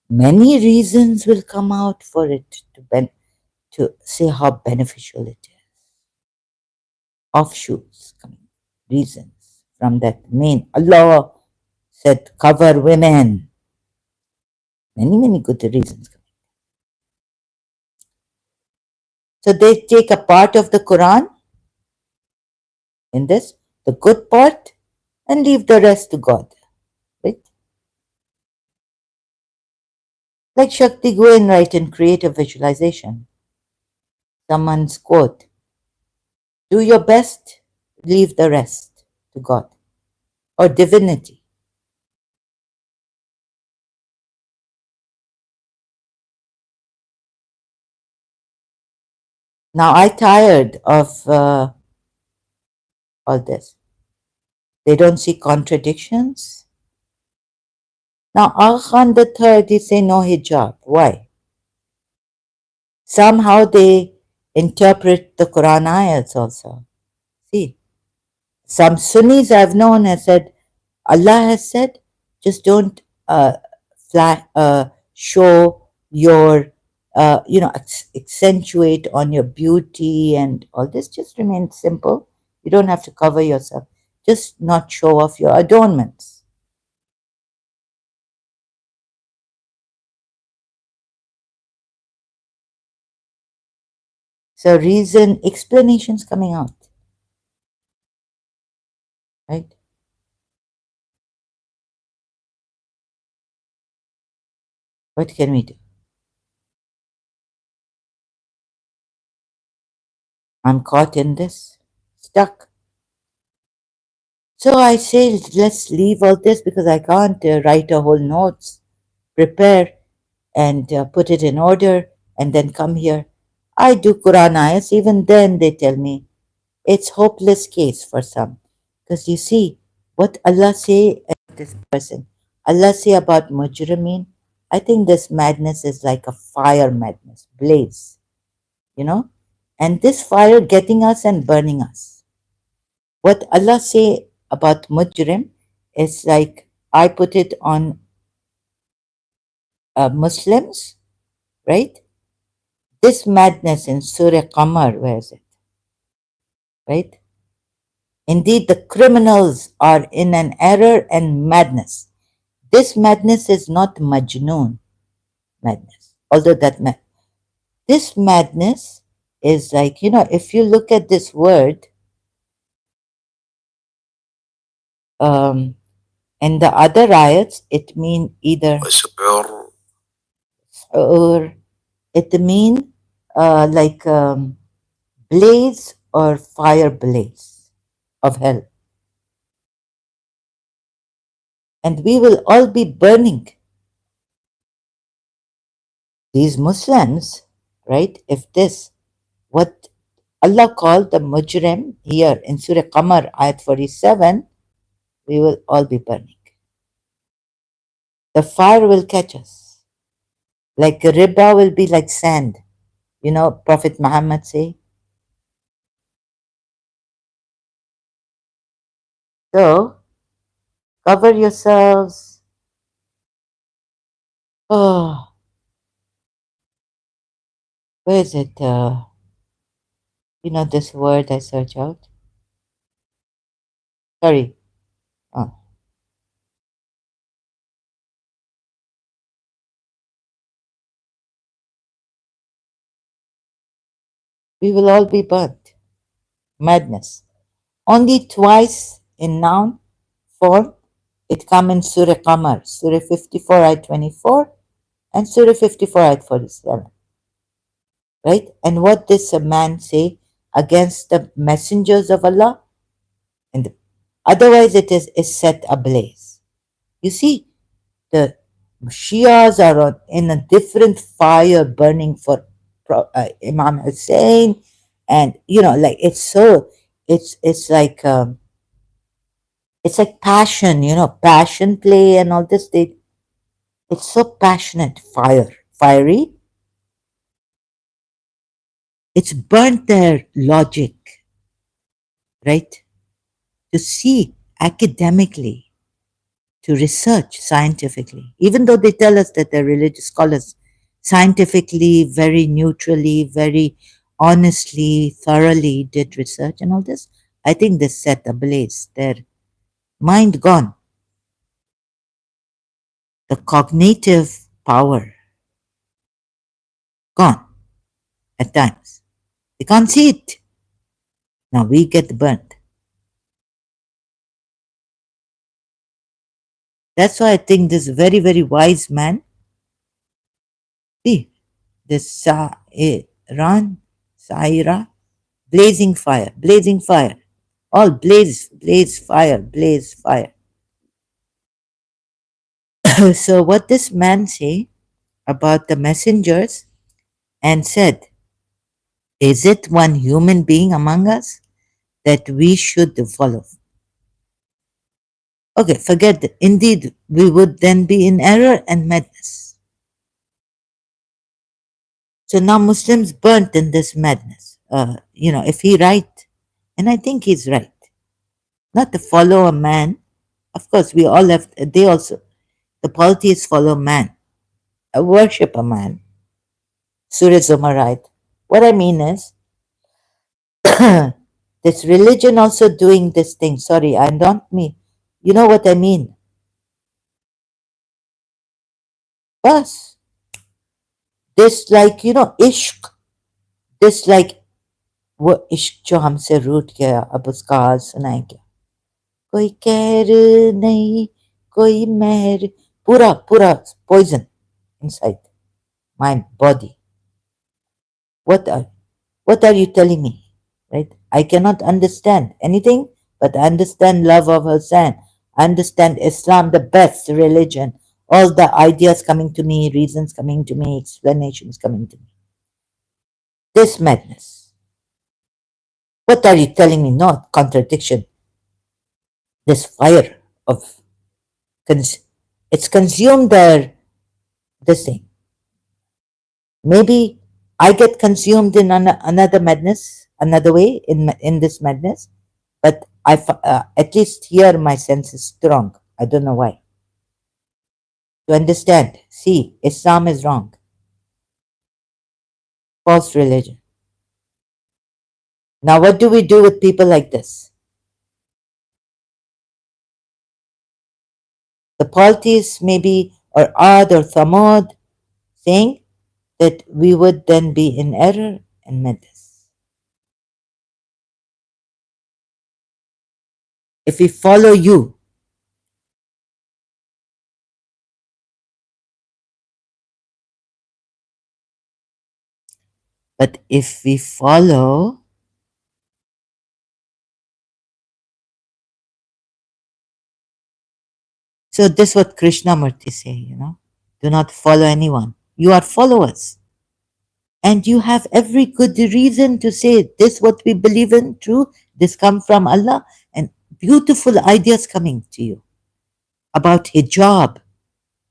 many reasons will come out for it to say how beneficial it is. Offshoots coming, reasons from that main. Allah said, cover women. Many, many good reasons. So they take a part of the Quran in this, the good part, and leave the rest to God. Right? Like Shakti, go and write and create a visualization. Someone's quote. Do your best, leave the rest to God or divinity. Now I tired of all this. They don't see contradictions. Now Al Khan the third, he say no hijab. Why? Somehow they interpret the Quran ayats also. See, some Sunnis I've known have said, Allah has said, just don't show your, accentuate on your beauty and all this. Just remain simple. You don't have to cover yourself. Just not show off your adornments. So reason, explanations coming out, right? What can we do? I'm caught in this, stuck. So I say, let's leave all this because I can't write a whole notes, prepare and put it in order and then come here. I do Quran ayahs, even then they tell me it's hopeless case for some. Because you see, what Allah say about this person, Allah say about mujrimeen, I think this madness is like a fire madness, blaze, you know? And this fire getting us and burning us. What Allah say about mujrim is like, I put it on Muslims, right? This madness in Surah Qamar, where is it? Right? Indeed, the criminals are in an error and madness. This madness is not Majnoon madness, although this madness is like, if you look at this word, in the other ayats, it mean either or it mean like blaze or fire blaze of hell. And we will all be burning. These Muslims, right? If this, what Allah called the mujrim here in Surah Qamar, ayat 47, we will all be burning. The fire will catch us. Like riba will be like sand. Prophet Muhammad say. So, cover yourselves. Oh, where is it? This word I search out. Sorry. Oh. We will all be burnt. Madness. Only twice in noun form it come in Surah Qamar, Surah 54 ayat 24 and Surah 54 ayat 47. Right? And what does a man say against the messengers of Allah? And otherwise it is set ablaze. You see, the Shias are in a different fire burning for Imam Hussein, and like it's like It's like passion, passion play and all this. It's so passionate, fiery. It's burnt their logic, right? To see academically, to research scientifically, even though they tell us that they're religious scholars, scientifically, very neutrally, very honestly, thoroughly did research and all this. I think this set ablaze their mind gone, the cognitive power gone at times. They can't see it. Now we get burnt. That's why I think this very, very wise man, see, this Ran, Saira, blazing fire, all blaze fire, blaze fire. So what this man say about the messengers and said, is it one human being among us that we should follow? Okay, forget that. Indeed, we would then be in error and madness. So now Muslims burnt in this madness. If he right, and I think he's right, not to follow a man. Of course, we all have. They also, the polytheists follow man, worship a man. Surah Zumar right. What I mean is, this religion also doing this thing. Sorry, I don't mean. You know what I mean? Bus. This like ishq. This like वो इश्क जो हमसे रूठ गया अब उसका हाल सुनाए क्या कोई कहर नहीं कोई मेहर पूरा पूरा poison inside my body. What are you telling me? Right? I cannot understand anything, but I understand love of Hassan. I understand Islam, the best religion. All the ideas coming to me, reasons coming to me, explanations coming to me. This madness. What are you telling me? No contradiction. This fire of it's consumed their this thing. Maybe I get consumed in another madness, another way in this madness, but at least here my sense is strong. I don't know why. To understand, see, Islam is wrong, false religion. Now, what do we do with people like this? The polytheists maybe, or Ad or Thamud, saying that we would then be in error and madness. If we follow you, but if we follow, so this is what Krishnamurti say, do not follow anyone. You are followers. And you have every good reason to say this what we believe in, true, this come from Allah, and beautiful ideas coming to you about hijab,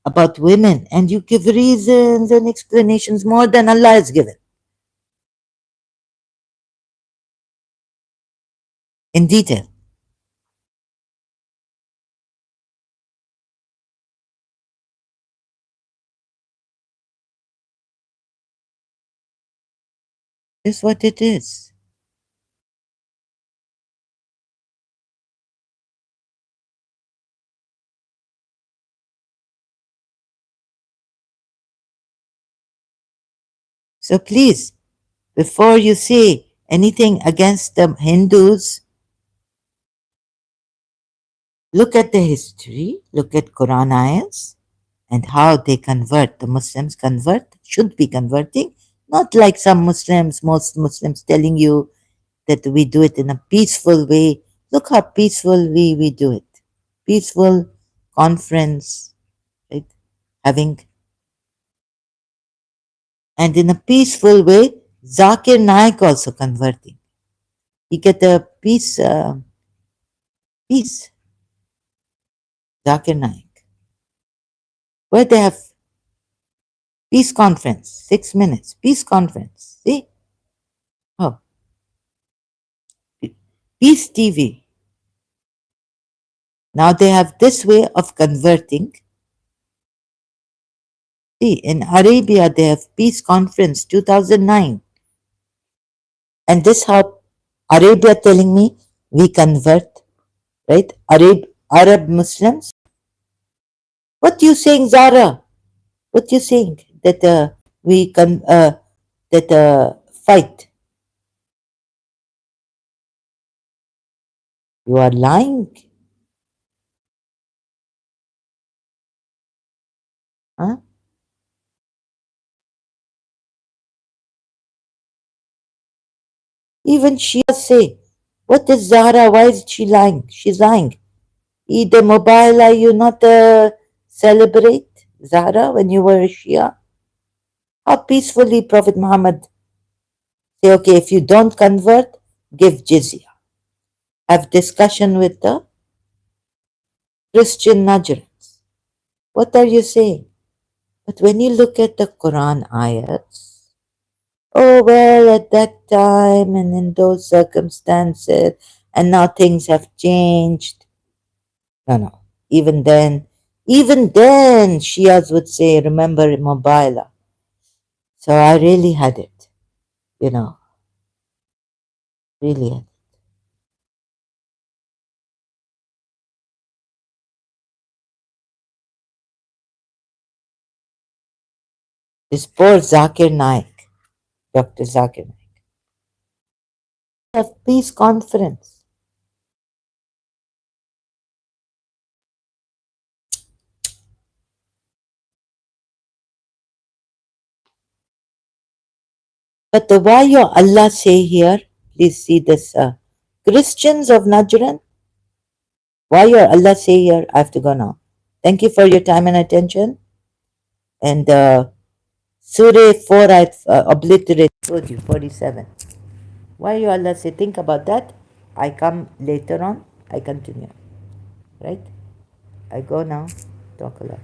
about women, and you give reasons and explanations more than Allah has given in detail. This is what it is. So please, before you say anything against the Hindus, look at the history, look at Quran ayahs, and how they convert. The Muslims convert, should be converting, not like some Muslims, most Muslims telling you that we do it in a peaceful way. Look how peacefully we do it. Peaceful conference, right? Having, and in a peaceful way, Zakir Naik also converting. You get a peace. Zakir Naik, where they have peace conference, 6 minutes, peace conference. See? Oh, peace TV. Now they have this way of converting. See, in Arabia, they have peace conference 2009. And this how Arabia telling me we convert, right? Arab Muslims. What you saying, Zara? What you saying? That we can that fight. You are lying. Huh? Even Shia say, what is Zahra? Why is she lying? She's lying. Eid Mobile, are you not celebrate Zahra when you were a Shia? How peacefully Prophet Muhammad say, okay, if you don't convert, give jizya. Have discussion with the Christian Najrans. What are you saying? But when you look at the Quran ayats, oh, well, at that time and in those circumstances, and now things have changed. No, no. Even then, Shias would say, remember Mobila. So I really had it, you know, really had it. This poor Zakir Naik, Dr. Zakir Naik, have peace conference. But why your Allah say here, please see this, Christians of Najran, why your Allah say here, I have to go now. Thank you for your time and attention. And Surah 4, I obliterate, told you, 47. Why you Allah say, think about that. I come later on, I continue. Right? I go now, talk a lot.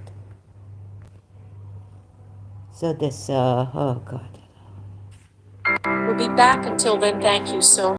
So this, oh God. We'll be back until then. Thank you so much.